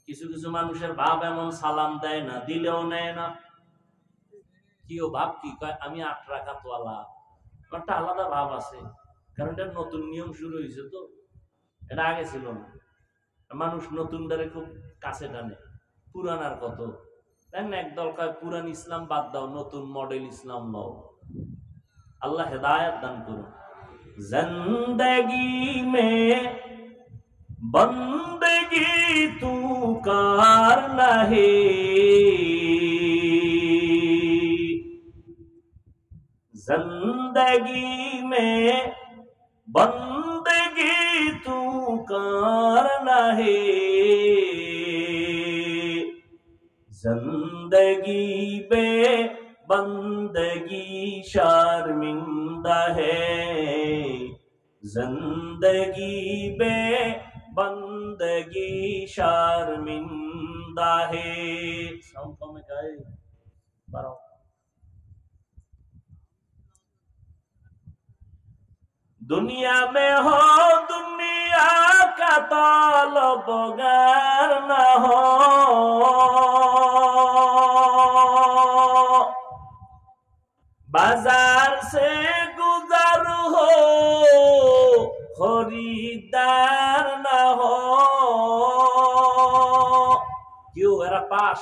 কিছু কিছু মানুষের ভাব এমন, সালাম দেয় না, দিলেও নেয় না। কি ও ভাব কি? আমি 8 রাকাত ওয়ালা, একটা আলাদা ভাব আছে, কারণ এটা নতুন নিয়ম শুরু হয়েছে তো, এটা আগে ছিল না। মানুষ নতুন দ্বারে খুব কাছে টানে, পুরানার কত দেখেন। একদল কয় পুরান ইসলাম বাদ দাও, নতুন মডেল ইসলাম নাও। আল্লাহ হেদায়েত দান করুন। জিন্দেগি মে বন্দেগি তু করনা হে, जिंदगी में बंदगी तू करना है, जिंदगी बे बंदगी शर्मिंदा है, जिंदगी बे बंदगी शर्मिंदा है। साउंड कम है क्या? बारो दुनिया में हो दुनिया का तालबगार न हो, बाजार से गुजर हो खरीदार न हो। क्यों एरा पास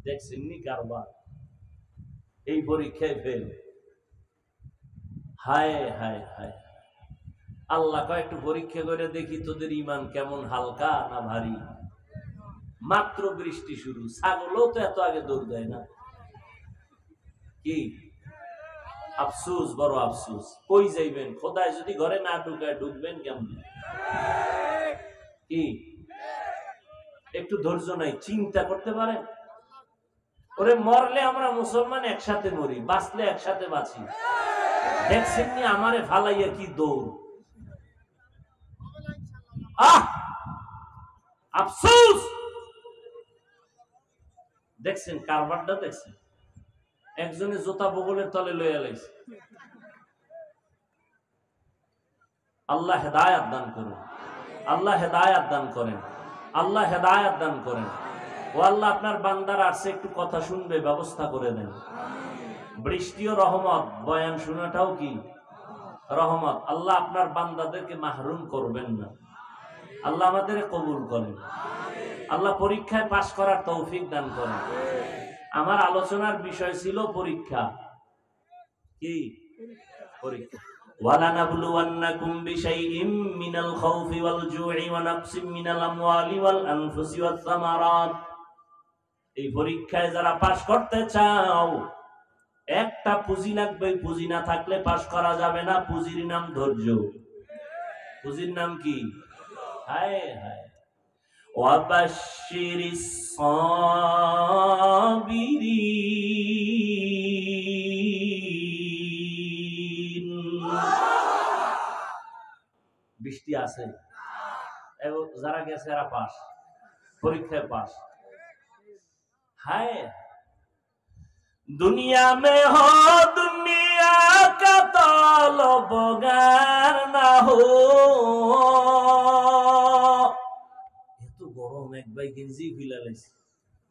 देखছেননি কারবার, এই পরীক্ষায় ফেল। হায় হায় হায়, আল্লাহ কয় একটু পরীক্ষা করে দেখি তোদের ঈমান কেমন, হালকা না ভারী। মাত্র বৃষ্টি শুরু, ছাগলও তো এত আগে দৌড় দেয় না। কি আফসোস, বড় আফসোস। কই যাইবেন? খোদায় যদি ঘরে না ঢুকায় ঢুকবেন কেমন? কি একটু ধৈর্য নাই? চিন্তা করতে পারেন? ওরে মরলে আমরা মুসলমান একসাথে মরি, বাঁচলে একসাথে বাঁচি। দেখছেন নি আমারে ফালাইয়া কি দৌড়। আফসোস। দেখছেন কারবারটা? দেখছেন একজনে জোতা বগলের তলে লইয়া লাইছে। আল্লাহ হেদায়েত দান করুন, আল্লাহ হেদায়েত দান করেন, আল্লাহ হেদায়েত দান করেন। ও আল্লাহ, আপনার বান্দার আসছে একটু কথা শুনবে, ব্যবস্থা করে দেন। বৃষ্টিও রহমত, বয়ান শোনাটাও কি রহমত। আল্লাহ আপনার বান্দাদেরকে মাহরুম করবেন না। আল্লাহ আমাদের কবুল করেন। আল্লাহ পরীক্ষায় পাশ করার তৌফিক দান করেন। আমার আলোচনার বিষয় ছিল পরীক্ষা। কি পরীক্ষা? وَلَنَبْلُوَنَّكُمْ بِشَيْءٍ مِّنَ الْخَوْفِ وَالْجُوعِ وَنَقْصٍ مِّنَ الْأَمْوَالِ وَالْأَنفُسِ وَالثَّمَرَاتِ। এই পরীক্ষায় যারা পাশ করতে চাও, একটা পুঁজি লাগবে। পুঁজি না থাকলে পাশ করা যাবে না। পুঁজির নাম ধৈর্য। পুঁজির নাম কি? হায় হায়। ওয়াবাশশিরিস সাবিরিন। বৃষ্টি আছে, যারা গেছে এরা পাস, পরীক্ষায় পাস। হায় दुनिया में हो दुनिया का तलबगार ना हो। এত গরম, এক ভাই গেঞ্জি খুলে লাইছে,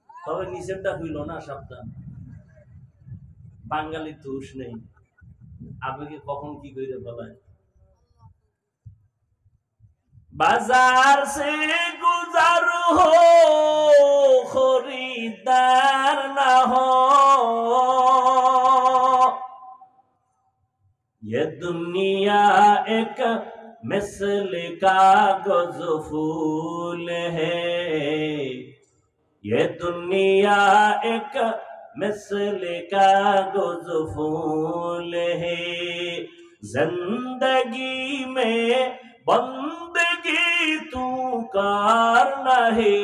তবে নিচেরটা খুইল না, সাবধান। বাঙালির দোষ নেই, আবেগে কখন কি করে ফেলায়। बाजार से गुजर हो खरीदार ना हो। ये दुनिया एक मिसल कागज फूल है। ये दुनिया एक मिसल कागज फूल है। जिंदगी में बंदगी तू करना है।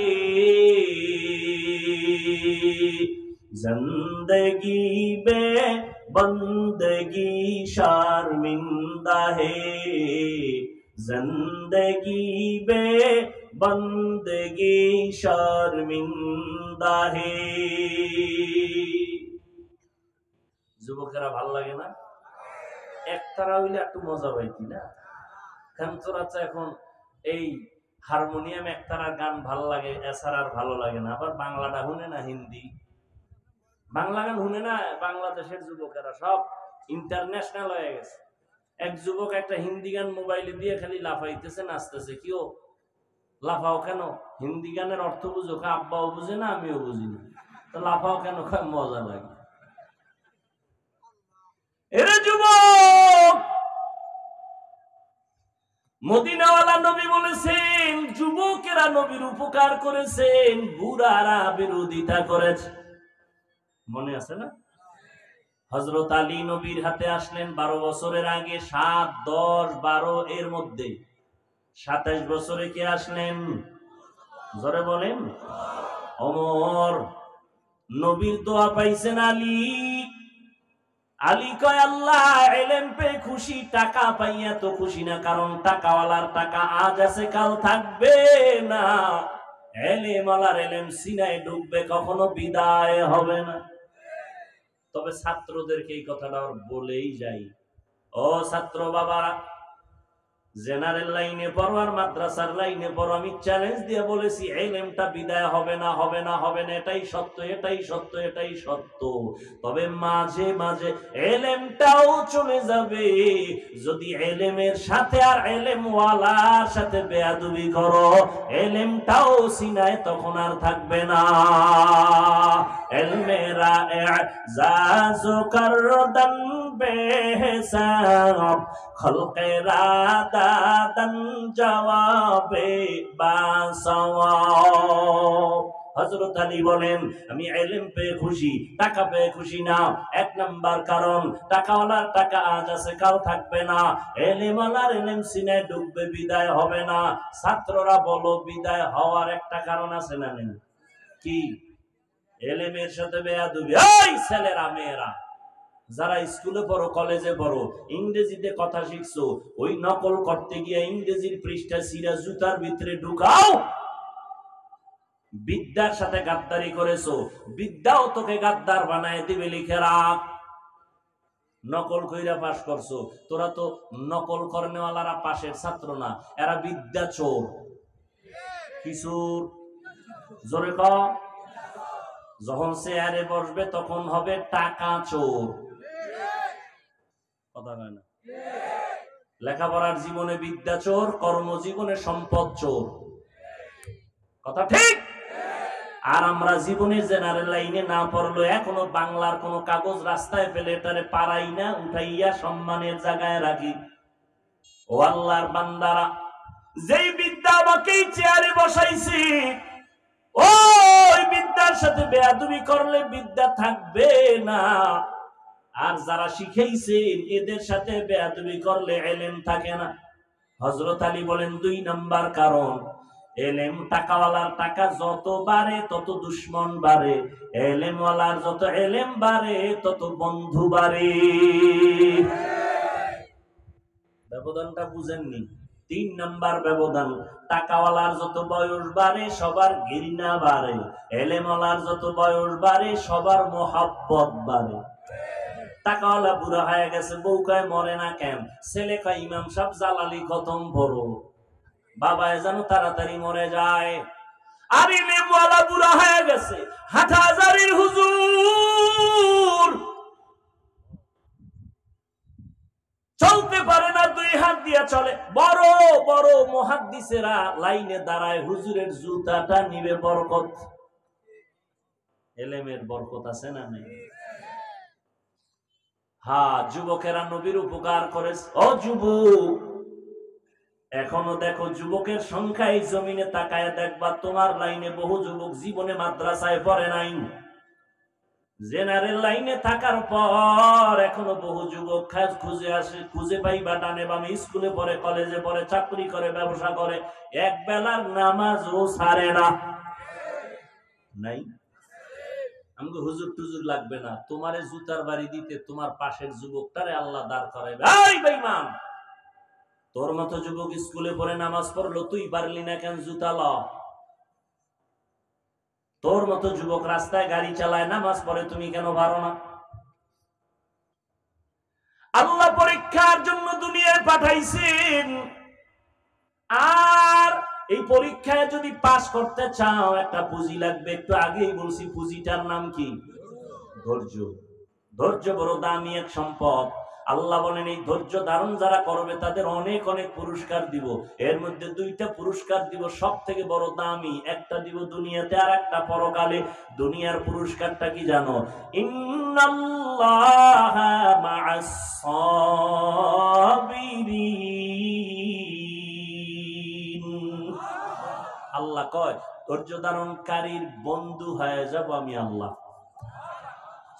जिंदगी में बंदगी शर्मिंदा है। जिंदगी में बंदगी शर्मिंदा है। যুবকেরা ভাল লাগে না? একতারা হইলে একটু মজা পাইতি না? এখন এই হারমোনিয়াম একতারার গান ভাল লাগে, এছাড়া আর ভালো লাগে না। আবার বাংলাটা শুনে না, হিন্দি বাংলা গান শুনে না। বাংলাদেশের যুবকেরা সব ইন্টারন্যাশনাল হয়ে গেছে। এক যুবক একটা হিন্দি গান মোবাইলে দিয়ে খালি লাফাইতেছে, নাচতেছে। কিও লাফাও কেন? হিন্দি গানের অর্থ বুঝো? আব্বাও বুঝে না, আমিও বুঝি না, তো লাফাও কেন? মজা লাগে। এরে যুবক, মদিনাওয়ালা নবী বলেছেন, যুবকেরা নবীর উপকার করেছেন, বুড়ারা বিরোধিতা করেছে। মনে আছে না? হযরত আলী নবীর হাতে আসলেন 12 বছরের আগে। 7, 10, 12 এর মধ্যে 27 বছরে কে আসলেন? জোরে বলেন। ওমর। নবীর দোয়া পাইছেন আলী। আলী কয়, আল্লাহ ইলম পেয়ে খুশি, টাকা পাইয়া তো খুশি না, কারণ টাকাওয়ালার টাকা আজ আছে কাল থাকবে না। ইলমওয়ালার ইলম সিনায় ঢুকবে, কখনো বিদায় হবে না। তবে ছাত্রদেরকে এই কথাটা বলেই যাই, ও ছাত্র বাবারা, জেনারেল লাইনে পড়ো আর মাদ্রাসার লাইনে পড়ো, আমি চ্যালেঞ্জ দিয়ে বলেছি, ইলমটা বিদায় হবে না, হবে না, হবে না। এটাই সত্য, এটাই সত্য, এটাই সত্য। তবে মাঝে মাঝে ইলমটাও চলে যাবে। যদি ইলমের সাথে আর ইলমওয়ালার সাথে বেয়াদবি করো, ইলমটাও সিনায় তখন আর থাকবে না। ইলমেরা ইজাজ করদান বেহিসাব, খলকেরা দাদান জবাবে বাসওয়াব। হযরত আলী বলেন, আমি ইলম পেয়ে খুশি, টাকা পেয়ে খুশি না। 1 নাম্বার কারণ, টাকাওয়ালার টাকা আজ আছে কাল থাকবে না। ইলমওয়ালার ইলম সিনায় ঢুকবে, বিদায় হবে না। ছাত্ররা বলো, বিদায় হওয়ার একটা কারণ আছে না নেই? কি? ইলমের সাথে বেয়াদবি। এই ছেলেরা, মেয়েরা যারা স্কুলে পড়ো, কলেজে পড়ো, ইংরেজিতে কথা শিখছো, ওই নকল করতে গিয়ে ইংরেজির পৃষ্ঠা সিরা জুতার ভিতরে ঢুকাও। বিদ্যার সাথে গাদ্দারি করেছো, বিদ্যাও তোকে গাদ্দার বানায় দিবে, লিখে রাখ। নকল কইরা পাস করছো, তোরা তো নকল করনেওয়ালারা পাশের ছাত্র না, এরা বিদ্যা চোর। কিশোর জোরে কর। যখন চেয়ারে বসবে তখন হবে টাকা চোর। কথা হয় না। লেখাপড়ার জীবনে বিদ্যা চোর, কর্মজীবনে সম্পদ চোর। কথা ঠিক। আর আমরা জীবনে জেনারেল লাইনে না পড়লো, এখনো বাংলার কোন কাগজ রাস্তায় পেলে এটারে পারাই না, উঠাইয়া সম্মানের জায়গায় রাখি। ও আল্লাহর বান্দারা, যেই বিদ্যা আমাকে চেয়ারে বসাইছি, ওই বিদ্যার সাথে বেয়াদবি করলে বিদ্যা থাকবে না। আর যারা শিখাইছেন এদের সাথে বেয়াদবি করলে এলেম থাকে না। হযরত আলী বলেন 2 নাম্বার কারণ, এলেম টাকাওয়ালার টাকা যত বাড়ে তত দুশ্মন বাড়ে, এলেমওয়ালার যত এলেম বাড়ে তত বন্ধু বাড়ে। ব্যবধানটা বুঝেননি? 3 নাম্বার ব্যবধান, টাকাওয়ালার যত বয়স বাড়ে সবার ঘৃণা বাড়ে, এলেমওয়ালার যত বয়স বাড়ে সবার মহব্বত বাড়ে। টাকাওয়ালা বুড়া হয়ে গেছে, বউ কয় মরে না কেন, ছেলে কয় ইমাম সাহেব জালালি খতম পড়ো, বাবায় যেন তাড়াতাড়ি মরে যায়। আর ইলেমওয়ালা বুড়া হয়ে গেছে, হাটহাজারীর হুজুর চলতে পারে না, 2 হাত দিয়ে চলে। বড় বড় মুহাদ্দিসেরা লাইনে দাঁড়ায়, হুজুরের জুতাটা নিবে বরকত। এলেমের বরকত আছে না নাই? হ্যাঁ, যুবকেরা নবীর উপকার করে। ও যুবক, এখনো দেখো যুবকের সংখ্যা, এই জমিনে তাকায় দেখবা তোমার লাইনে বহু যুবক জীবনে মাদ্রাসায় পড়ে নাই। জেনারেল লাইনে থাকার পর এখনো বহু যুবক খুঁজে আসে, খুঁজে পাইবা ডানে বামে, স্কুলে পড়ে, কলেজে পড়ে, চাকরি করে, ব্যবসা করে, এক বেলার নামাজও ছাড়ে না। নাই? আমাকে হুজুর টুজুর লাগবে না, তোমারে জুতার বাড়ি দিতে তোমার পাশের যুবকটারে আল্লাহ দাঁড় করাইবে। এই বেঈমান, তোর মতো যুবক স্কুলে পড়ে নামাজ পড়লো, তুই পারলি না কেন জুতা ল? তোর মতো যুবক রাস্তায় গাড়ি চালায়, নামাজ পড়ে, তুমি কেন পারো না? আল্লাহ পরীক্ষার জন্য দুনিয়ায় পাঠাইছেন, আর এই পরীক্ষায় যদি পাস করতে চাও একটা পুঁজি লাগবে। একটু আগেই বলছি, পুঁজিটার নাম কি? ধৈর্য। ধৈর্য বড় দামি এক সম্পদ। আল্লাহ বলেন এই ধৈর্য ধারণ যারা করবে তাদের অনেক অনেক পুরস্কার দিব। এর মধ্যে 2টা পুরস্কার দিব, সব থেকে বড় দামি। একটা দিব দুনিয়াতে, আর একটা পরকালে। দুনিয়ার পুরস্কারটা কি জানো? ইন্নাল্লাহা মা'আস সাবিরিন। আল্লাহ কয় ধৈর্য ধারণকারীর বন্ধু হয়ে যাব আমি আল্লাহ।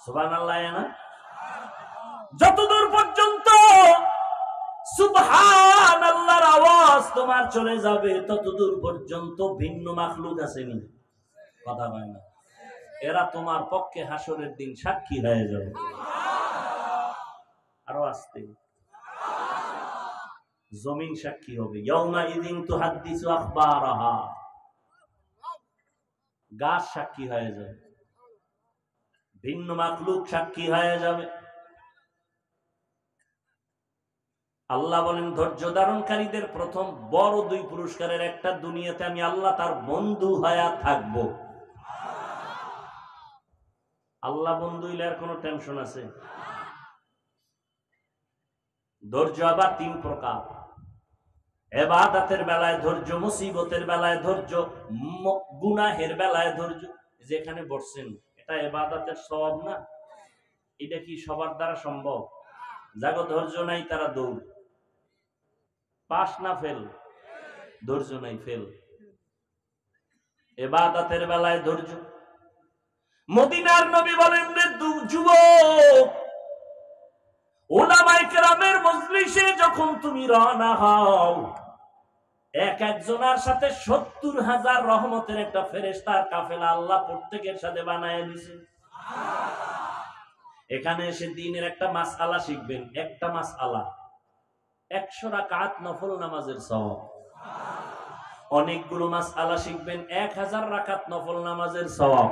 সুবহানাল্লাহ। না, যতদূর পর্যন্ত সুবহানাল্লাহর আওয়াজ তোমার চলে যাবে ততদূর পর্যন্ত ভিন্ন মাখলুক আসেনি। কথা হয় না? এরা তোমার পক্ষে হাসরের দিন সাক্ষী হয়ে যাবে। আরো আসতে, জমিন সাক্ষী হবে। ইয়াউমা ইযিন তুহাদ্দিসু আখবারাহা, গাছ সাক্ষী হয়ে যাবে, ভিন্ন মাখলুক সাক্ষী হয়ে যাবে। আল্লাহ বলেন ধৈর্য ধারণকারীদের প্রথম বড় 2 পুরস্কারের একটা, দুনিয়াতে আমি আল্লাহ তার বন্ধু হয়ে থাকব। আল্লাহ বন্ধু হইলে আর কোনো টেনশন আছে? ধৈর্য আবার 3 প্রকার। ইবাদতের বেলায় ধৈর্য, মুসিবতের বেলায় ধৈর্য, গুনাহের বেলায় ধৈর্য। যেখানে বসছেন এটা ইবাদতের সওয়াব না? এটা কি সবার দ্বারা সম্ভব? যাগো ধৈর্য নাই তারা দৌড়, পাস না ফেল, ধৈর্য নাই ফেল। ইবাদতের বেলায় ধৈর্য। মদিনার নবী বলেন রে যুবক, উলামায়ে কেরামের মজলিসে যখন তুমি রওনা হও, এক একজনের সাথে 70,000 রহমতের একটা ফেরেশতার কাফেলা আল্লাহ প্রত্যেকের সাথে বানায় দিয়েছে। এখানে এসে দিনের একটা মাসআলা শিখবেন, একটা মাসআলা 100 রাকাত নফল নামাজের সওয়াব। অনেকগুলো মাসআলা শিখবেন, 1000 রাকাত নফল নামাজের সওয়াব।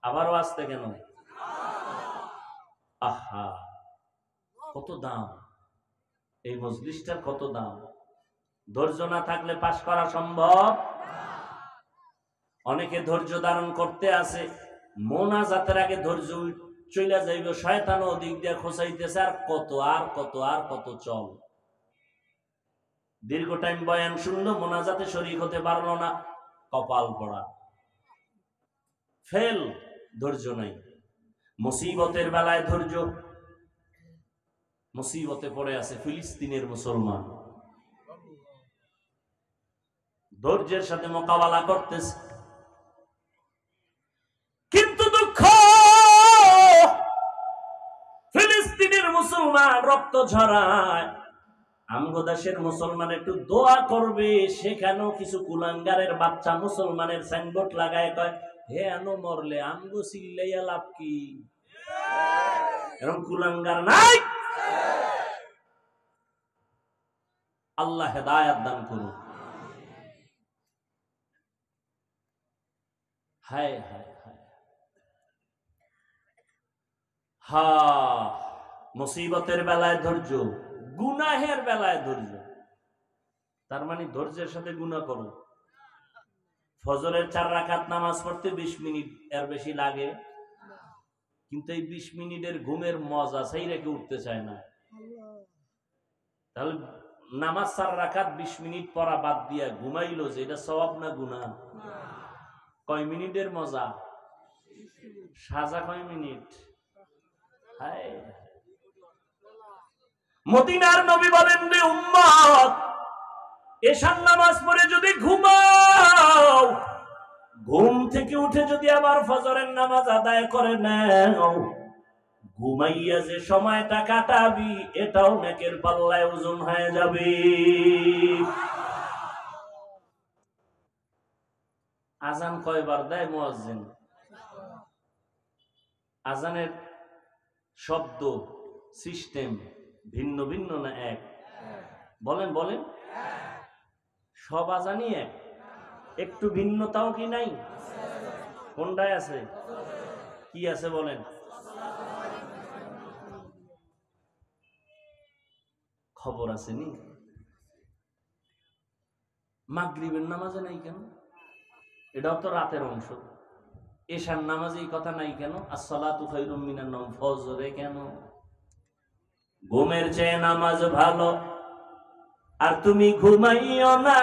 আবারও আসতে কেন? আহা, কত দাম এই মজলিসটার, কত দাম! ধৈর্য না থাকলে পাস করা সম্ভব। অনেকে ধৈর্য ধারণ করতে আসে, মোনাজাতের আগে ধৈর্য চলে যাইব, শয়তান ওদিক দিয়ে খোঁচাইতেছে, আর কত আর কত আর কত চল। দীর্ঘ টাইম বয়ান শুনলো, মোনাজাতে শরীক হতে পারলো না, কপাল পড়া, ফেল, ধৈর্য নাই। মুসিবতের বেলায় ধৈর্য। মুসিবতে পড়ে আছে ফিলিস্তিনের মুসলমান, ধৈর্যের সাথে মোকাবেলা করতেছে, কিন্তু দুঃখ, ফিলিস্তিনের মুসলমান রক্ত ঝরায়, আমগো দেশের মুসলমান একটু দোয়া করবে, সেখানেও কিছু কুলাঙ্গারের বাচ্চা মুসলমানের সাইনবোর্ড লাগায় কয়, হে আনো মরলে আমগো চিল্লাইয়া লাভ কি? এরকম কুলাঙ্গার নাই। আল্লাহ হেদায়েত দান করুন। হায় হায় হায়, হা, মুসিবতের বেলায় ধৈর্য, গুনাহের বেলায় ধৈর্য। তার মানে ধৈর্যের সাথে গুনাহ করো। ফজরের 4 রাকাত নামাজ পড়তে 20 মিনিট এর বেশি লাগে, কিন্তু এই 20 মিনিটের ঘুমের মজা সেই রেখে উঠতে চায় না। তাহলে নামাজ 4 রাকাত 20 মিনিট পড়া বাদ দিয়া ঘুমাইলো, যে এটা সওয়াব না গুনাহ? কয় মিনিটের মজা? সাজা কয় মিনিট? হায়, মদিনার নবী বলেন, রে উম্মত, এশার নামাজ পড়ে যদি ঘুমাও, ঘুম থেকে উঠে যদি আবার ফজরের নামাজ আদায় করে নাও, ঘুমাইয়া যে সময়টা কাটাবি এটাও নেকের পাল্লায় ওজন হয়ে যাবে। আজান কয়বার দেয় মুয়াজ্জিন? আজানের শব্দ সিস্টেম ভিন্ন ভিন্ন না এক? বলেন বলেন, সব আজানই এক, একটু ভিন্নতাও কি নাই? কোনটায় আছে? কি আছে বলেন? খবর আছে নি? মাগরিবের নামাজে নাই কেন? এটাও তো রাতের অংশ। এশার নামাজে এই কথা নাই কেন? আসসালাতু খায়রুম মিনান নাওম, ফজরে কেন? ঘুমের চেয়ে নামাজ ভালো, আর তুমি ঘুমাইও না,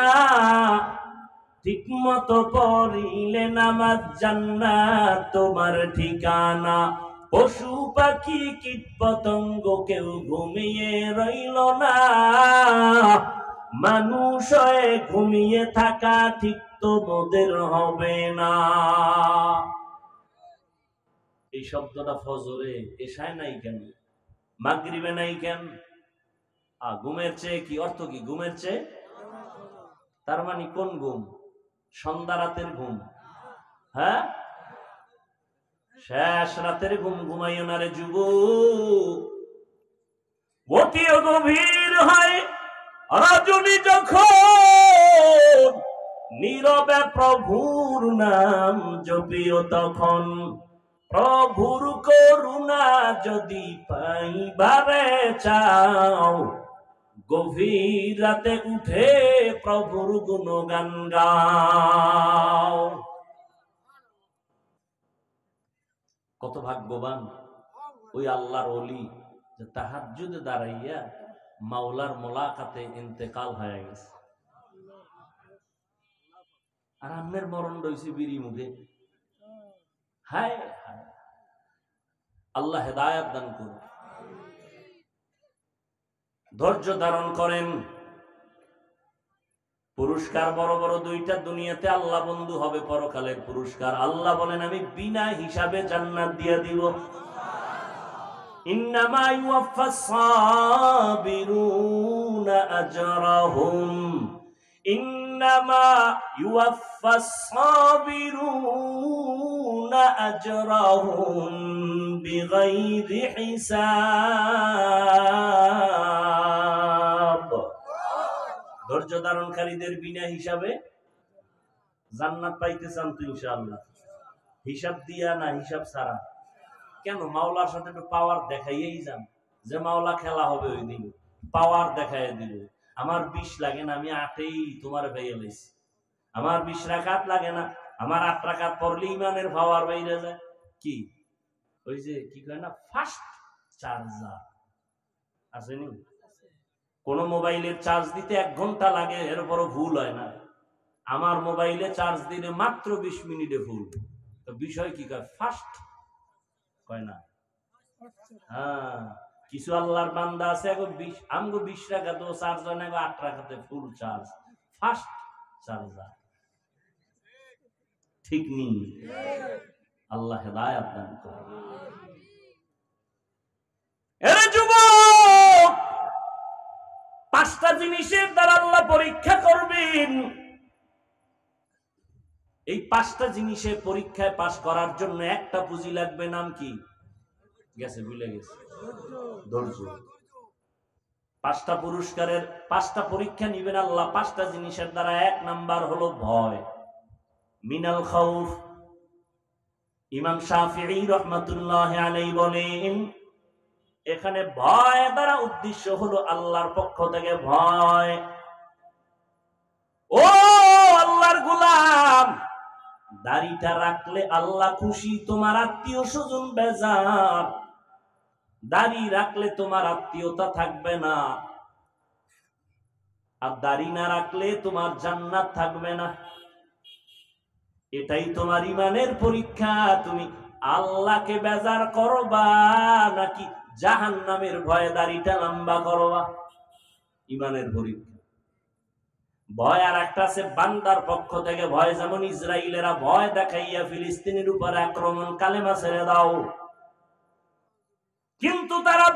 ঠিক মতো পড়িলে নামাজ জান্নাত তোমার ঠিকানা। পশু পাখি কীট পতঙ্গ কেউ ঘুমিয়ে রইল না, মানুষ হয়ে ঘুমিয়ে থাকা ঠিক তোমাদের হবে না। এই শব্দটা ফজরে এশায় নাই কেন? মাগরিবে নাই কেন? ঘুমের চেয়ে কি অর্থ? কি ঘুমের চেয়ে? তার মানে কোন ঘুম? সন্ধ্যা রাতের ঘুম? হ্যাঁ, শেষ রাতের ঘুম ঘুমাইও না রে যুবক। অতিও গভীর হয় রজনী যখন, নীরবে প্রভুর নাম জপিও তখন। প্রভুর করুণা যদি পাইবারে চাও, গভীর রাতে উঠে প্রভুর গুণগান গাও। কত ভাগ্যবান ওই আল্লাহর ওলি যে তাহাজ্জুদে দাঁড়াইয়া মাওলার মোলাকাতে ইন্তেকাল হয়ে গেছে, আর আমের মরণ রয়েছে বিড়ি মুখে। হায় হায়, আল্লাহ হেদায়েত দান করুন। ধৈর্য ধারণ করেন। পুরস্কার বড় বড় দুইটা দুনিয়াতে আল্লাহ বন্ধু হবে, পরকালের পুরস্কার। আল্লাহ বলেন, আমি বিনা হিসাবে জান্নাত দিয়ে দিব। ইন্নামা ইউওয়াফাস সাবিরুনা আজরাহুম, ইন্নামা ইউওয়াফাস সাবিরুনা আজরাহুম বিগাইরি হিসাব। ধৈর্য ধারণকারীদের বিনা হিসাবে জান্নাত পাইতে চান তো ইনশাআল্লাহ? হিসাব দিয়া না হিসাব ছাড়া? কেন? মাওলার সাথে একটু পাওয়ার দেখাইয়েই যান, যে মাওলা খেলা হবে ওই দিন, পাওয়ার দেখাই দিব। আমার 20 লাগে না, আমি 8এই তোমার ভাইয়া লাইছি। আমার 20 রাকাত লাগে না, আমার 8 রাকাত পড়লে ইমানের পাওয়ার বাইরে যায়। কি ওই যে কি কয় না, ফাস্ট চার্জার আসেনি? কোন মোবাইলের চার্জ দিতে 1 ঘন্টা লাগে, এর উপরও ভুল হয় না। আমার মোবাইলে চার্জ দিলে মাত্র 20 মিনিটে ফুল। তো বিষয় কি কয়, ফাস্ট কয় না? হ্যাঁ, কিছু আল্লাহর বান্দা আছে আমগো 20 টাকাতে চার্জ হয় না, 8 টাকাতে ফুল চার্জ, ফাস্ট চার্জার। ঠিক নেই? আল্লাহ হেদায়েত দান করে। এরে যুবক, 5টা জিনিসের দ্বারা আল্লাহ পরীক্ষা করবেন। এই 5টা জিনিসের পরীক্ষায় পাস করার জন্য একটা পুঁজি লাগবে, নাম কি? গেছে, ভুলে গেছে, ধৈর্য। 5টা পুরস্কারের 5টা পরীক্ষা নিবেন আল্লাহ 5টা জিনিসের দ্বারা। 1 নাম্বার হলো ভয়, মিনাল খাউফ। ইমাম শাফিঈ রাহমাতুল্লাহি আলাইহি বলেন, এখানে ভয় দ্বারা উদ্দেশ্য হলো আল্লাহর পক্ষ থেকে ভয়। ও আল্লাহর গোলাম, দাড়িটা রাখলে আল্লাহ খুশি, তোমার আত্মীয় স্বজন বেজার। দাড়ি রাখলে তোমার আত্মীয়তা থাকবে না, আর দাড়ি না রাখলে তোমার জান্নাত থাকবে না। এটাই তোমার ইমানের পরীক্ষা। তুমি আল্লাহকে বেজার করবা নাকি জাহান্নামের ভয়ে দাড়িটা লম্বা করবা? ইমানের পরীক্ষা। ভয় আর একটা আছে বান্দার পক্ষ থেকে ভয়, যেমন ইসরায়েলেরা ভয় দেখাইয়া ফিলিস্তিনের উপর আক্রমণ, কালেমা ছেড়ে দাও। কিন্তু তারা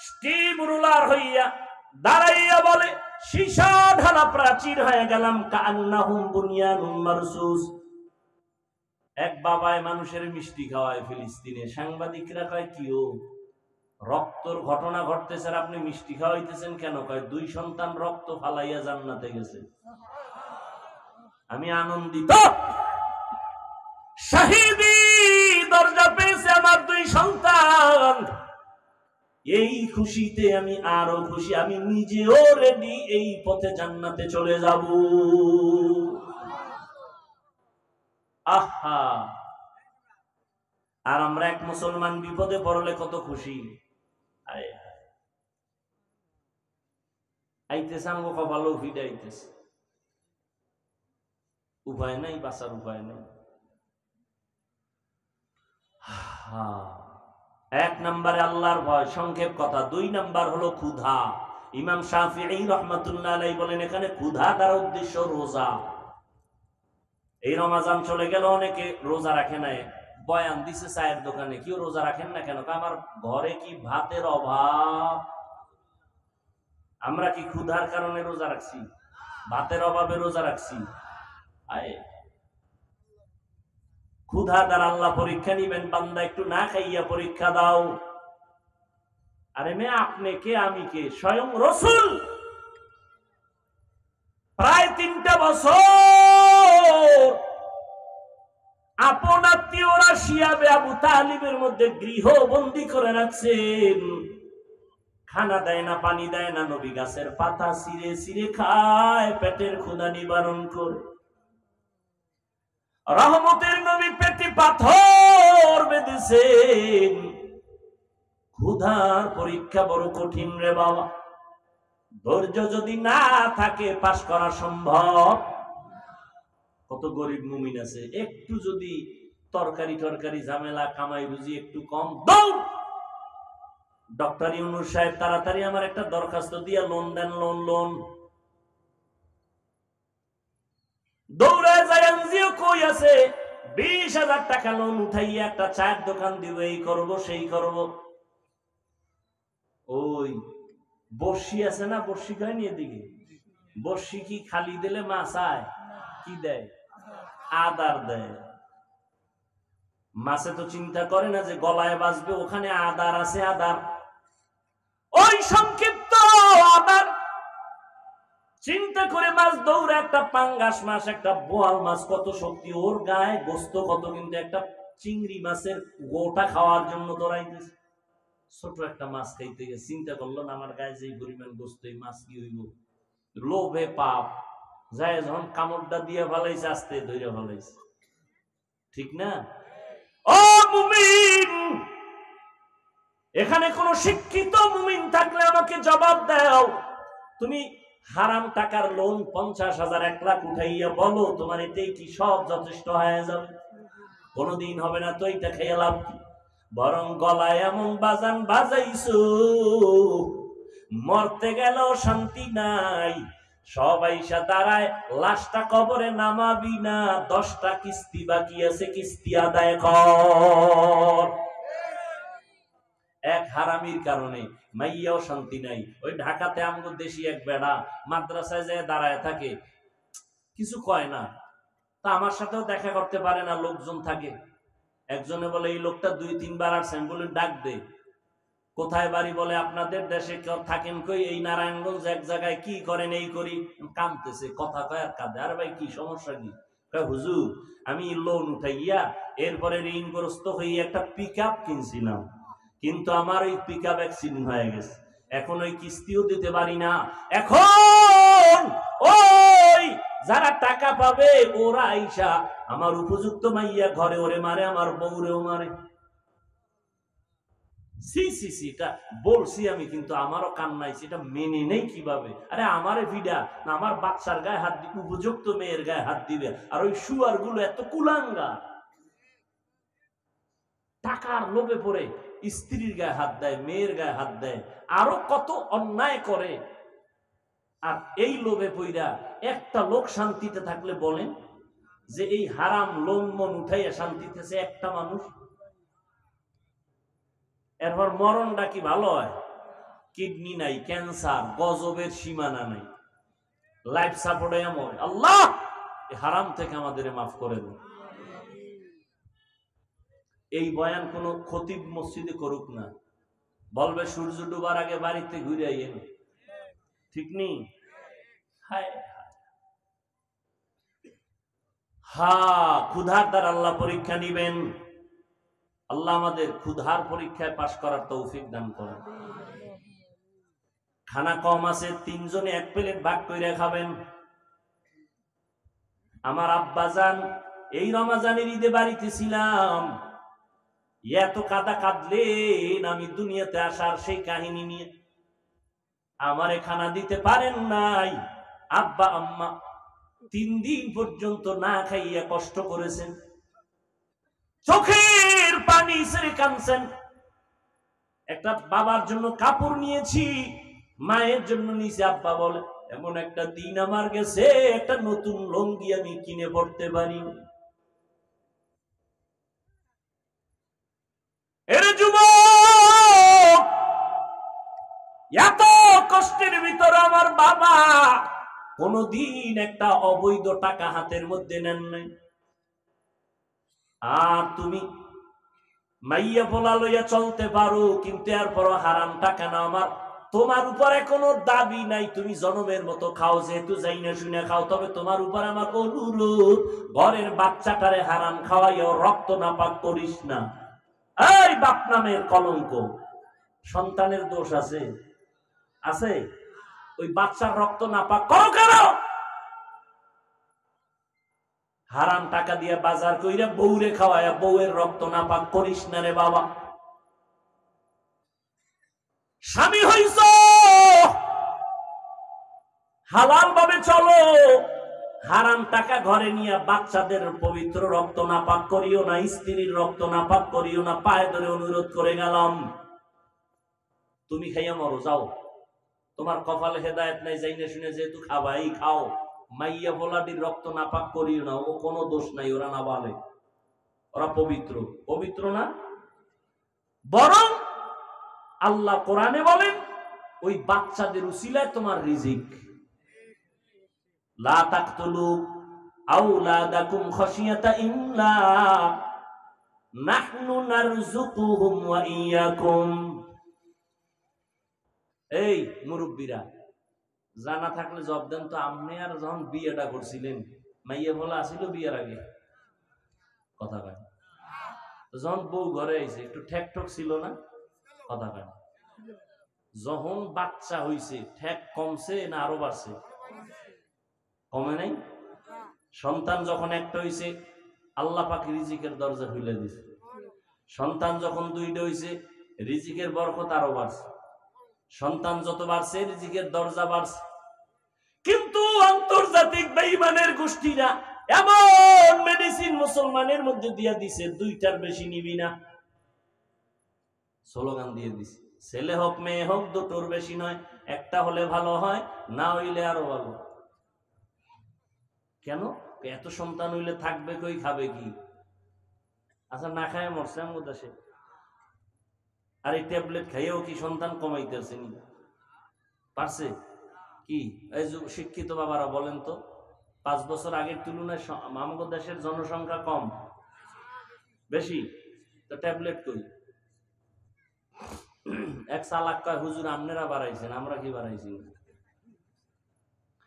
স্টিম রুলার হইয়া দাঁড়াইয়া বলে, সীসা ঢালা প্রাচীর হয়ে গেলাম, কান্নাহুম বুনিয়ানুম মারসুস। এক বাবায় মানুষের মিষ্টি খাওয়ায় ফিলিস্তিনে। সাংবাদিকরা কয়, কি ও রক্তর ঘটনা ঘটতেছে, আপনি মিষ্টি খাওয়াইতেছেন কেন? কয়, 2 সন্তান রক্ত ফালাইয়া জান্নাতে গেছে। আমি আনন্দিত, শাহিদি দরজা পেয়েছে আমার 2 সন্তান। এই খুশিতে আমি আরো খুশি, আমি নিজেও রেডি, এই পথে জান্নাতে চলে যাব। আহা, আর আমরা এক মুসলমান বিপদে পড়লে কত খুশি। আইতেছে আমগো কপালও ফিডাইতেছে, উপায় নাই, বাঁচার উপায় নাই। 1 নম্বরে আল্লাহর ভয়, সংক্ষেপ কথা। 2 নাম্বার হলো ক্ষুধা। ইমাম শাফিঈ রাহমাতুল্লাহ আলাইহি বলেন, এখানে ক্ষুধা দ্বারা উদ্দেশ্য রোজা। এই রমজান চলে গেল, অনেকে রোজা রাখে নাই। বয়ান দিছে চায়ের দোকানে, কেউ রোজা রাখেন না কেন? আমার ঘরে কি ভাতের অভাব? আমরা কি ক্ষুধার কারণে রোজা রাখছি? ভাতের অভাবে রোজা রাখছি? ক্ষুধা দ্বারা আল্লাহ পরীক্ষা নিবেন। বান্দা একটু না খাইয়া পরীক্ষা দাও। আরে মেয়ে, আপনি কে, আমি কে? স্বয়ং রাসূল প্রায় 3টা বছর আপন আত্মীয়রা শিয়াবে আবু তালিবের মধ্যে গৃহবন্দী করে রাখছেন। খানা দেয় না, পানি দেয় না, নবী গাছের পাতা ছিঁড়ে ছিঁড়ে খায় পেটের ক্ষুধা নিবারণ করে। রহমতের নবী পেটে পাথর বেঁধেছেন। ক্ষুধার পরীক্ষা বড় কঠিন রে বাবা। ধৈর্য যদি না থাকে পাস করা সম্ভব। কত গরিব মুমিন আছে, একটু যদি তরকারি ঝামেলা, কামাই রুজি একটু কম, দৌড় ডক্টর ইউনূস সাহেব তাড়াতাড়ি আমার একটা দরখাস্ত দিয়া লোন দেন, লোন। দৌড়ায় যায়, এনজিও কই আছে, 20,000 টাকা লোন উঠাইয়া একটা চায়ের দোকান দিব, এই করব সেই করব। ওই বর্ষি আছে না, বর্ষি খায়নি এদিকে? বর্ষি কি খালি দিলে মাছ আয়? কি দেয়? আদার দেয়। মাছে তো চিন্তা করে না যে গলায় বাজবে, ওখানে আদার আছে, আদার। ওই সংক্ষিপ্ত আদার চিন্তা করে মাছ দৌড়ে, একটা পাঙ্গাস মাছ, একটা বোয়াল মাছ, কত শক্তি ওর গায়ে, গোস্ত কত, কিন্তু একটা চিংড়ি মাছের গোটা খাওয়ার জন্য দৌড়াইতেছে। ছোট একটা মাছ খাইতে গিয়ে চিন্তা করলো না, আমার গায়ে যে পরিমাণ গোস্ত, এই মাছ কি হইব? লোভে পাপ যায়, যখন কামড়টা দিয়ে ফেলাইছে, আস্তে ধরে ফেলাইছে। ঠিক না? ও মুমিন, এখানে কোন শিক্ষিত মুমিন থাকলে আমাকে জবাব দাও, তুমি হারাম টাকার লোন 50,000 1 লাখ উঠাইয়া বলো তোমার এতেই কি সব যথেষ্ট হয়ে যাবে? কোনদিন হবে না। তো এটা খেয়ে লাভ কি? বরং গলায় এমন বাজান বাজাইছো, মরতে গেলেও শান্তি নাই। সবাই দাঁড়ায়, লাশটা কবরে নামাবি না, 10টা কিস্তি বাকি আছে, কিস্তি আদায় কর। এক হারামির কারণে মাইয়াও শান্তি নাই। ওই ঢাকাতে আমগো দেশি এক বেড়া মাদ্রাসায় যায় দাঁড়ায় থাকে, কিছু কয় না। তা আমার সাথেও দেখা করতে পারে না, লোকজন থাকে। একজনে বলে এই লোকটা 2-3 বার আসছে, বলে ডাক দে। কোথায় বাড়ি? বলে আপনাদের দেশে কেউ থাকেন কই? এই নারায়ণগঞ্জ। এক জায়গায়। কি করেন? এই করি। কাঁদতেছে, কথা কয় আর কাঁদে। আরে ভাই কি সমস্যা কি? কয় হুজুর আমি লোন উঠাইয়া এরপরে ঋণগ্রস্ত হয়ে একটা পিকআপ কিনছিলাম, কিন্তু আমার ওই পিকআপ অ্যাক্সিডেন্ট হয়ে গেছে, এখন ওই কিস্তিও দিতে পারি না। এখন ওই যারা টাকা পাবে ওরা আইসা আমার উপযুক্ত মাইয়া ঘরে ওরে মারে, আমার বউরেও মারে। এটা বলছি আমি, কিন্তু আমারও কান্নাইছি, এটা মেনে নেই কিভাবে? আরে আমারে ভিডা না আমার বাচ্চার গায়ে হাত দিবে, উপযুক্ত মেয়ের গায়ে হাত দিবে, আর ওই শুয়ার গুলো এত কুলাঙ্গা, টাকার লোভে পড়ে স্ত্রীর গায়ে হাত দেয়, মেয়ের গায়ে হাত দেয়, আরো কত অন্যায় করে। আর এই লোভে পইরা একটা লোক শান্তিতে থাকলে বলেন যে এই হারাম লোন মন উঠাইয়া শান্তিতে একটা মানুষ? এরপর মরণটা কি ভালো হয়? কিডনি নাই, ক্যান্সার, গজবের সীমানা নাই, লাইফ সাপোর্ট এমন। আল্লাহ হারাম থেকে আমাদের মাফ করে দেন। এই বয়ান কোন খতিব মসজিদে করুক না, বলবে সূর্য ডুবার আগে বাড়িতে ঘুরে আইয়েন, ঠিক নেই? ক্ষুধার দ্বারা আল্লাহ পরীক্ষা নিবেন। আল্লাহ আমাদের ক্ষুধার পরীক্ষায় পাশ করার তৌফিক দান করেন। খানা কম আছে, 3 জনে 1 প্লেট ভাগ করে খাবেন। আমার আব্বাজান এই রমজানের ঈদে বাড়িতে ছিলাম, এত কাদা কাঁদলেন আমি দুনিয়াতে আসার সেই কাহিনী নিয়ে। আমারে খানা দিতে পারেন নাই, আব্বা আম্মা 3 দিন পর্যন্ত না খাইয়া কষ্ট করেছেন, চোখের পানি ছেড়ে কাঁদছেন। একটা বাবার জন্য কাপড় নিয়েছি, মায়ের জন্য নিয়েছি। আব্বা বলে এমন একটা দিন আমার গেছে, একটা নতুন লুঙ্গি আমি কিনে পড়তে পারি। এর যুবক, এত কষ্টের ভিতরে আমার বাবা কোনদিন একটা অবৈধ টাকা হাতের মধ্যে নেন নাই। আর তুমি মাইয়া পোলা লইয়া চলতে পারো, কিন্তু এরপরও হারাম টাকা না আমার তোমার উপরে কোনো দাবি নাই, তুমি জনমের মতো খাও, যেহেতু যাই না শুনে খাও, তবে তোমার উপর আমার অনুরোধ, ঘরের বাচ্চাটারে হারাম খাওয়াইও রক্ত নাপাক করিস না। এই বাপ নামের কলঙ্ক, সন্তানের দোষ আছে? আছে? ওই বাচ্চার রক্ত নাপাক করো কেন? হারাম টাকা দিয়ে বাজার কইরা বউরে খাওয়ায়া বউয়ের রক্ত নাপাক করিস না রে বাবা। স্বামী হইছ, হালাল ভাবে চলো, হারাম টাকা ঘরে নিয়ে বাচ্চাদের পবিত্র রক্ত নাপাক করিও না, স্ত্রীর রক্ত নাপাক করিও না। পায়ে ধরে অনুরোধ করে গেলাম, তুমি খাইয়া মরো, যাও, তোমার কপালে হেদায়েত নাই, যাই না শুনে যেহেতু খাবাই খাও। মাইয়া ভোলাটির রক্ত নাপাক করিও না, ও কোনো দোষ নাই, ওরা না বলে, ওরা পবিত্র। পবিত্র না, বরং আল্লাহ কোরআনে বলেন ওই বাচ্চাদের উসিলায় তোমার রিজিক। লা তাকতুলু আওলাদাকুম খাশিয়াতা ইমলাক, নাহনু নারযুকুহুম ওয়া ইয়াকুম। এই মুরব্বীরা, জানা থাকলে জব দেন তো, আপনি আর যখন বিয়েটা করছিলেন মাইয়া বলা আসিল বিয়ের আগে? কথা কয়। যখন বউ ঘরে আইছে একটু ঠেক ঠক ছিল না? কথা কয়। যখন বাচ্চা হইছে ঠেক কমছে না আরো বাড়ছে? কমে নাই। সন্তান যখন একটা হইছে আল্লাহ পাক রিজিকের দরজা খুলে দিছে। সন্তান যখন 2টা হইছে রিজিকের বরকত আরো বাড়ছে, সন্তান যত বাড়ছে রিজিকের দরজা বাড়ছে। কিন্তু আন্তর্জাতিক বেঈমানের গোষ্ঠীরা এমন মেডিসিন মুসলমানের মধ্যে দিয়ে দিছে, 2টার বেশি নিবি না, স্লোগান দিয়ে দিছে। ছেলে হোক মেয়ে হোক 2টোর বেশি নয়, একটা হলে ভালো হয়, না হইলে আরো ভালো। কেন? এত সন্তান হইলে থাকবে কই, খাবে কি? আচ্ছা, না খায় মরছে আমার দেশে, আর এই ট্যাবলেট খাইয়েও কি সন্তান কমাইতেছে নি? পারছে কি? এই যে শিক্ষিত বাবারা বলেন তো, 5 বছর আগের তুলনায় আমাদের দেশের জনসংখ্যা কম বেশি, তো ট্যাবলেট কই? এক চালাক কয়, হুজুর আপনারা বাড়াইছেন, আমরা কি বাড়াইছি?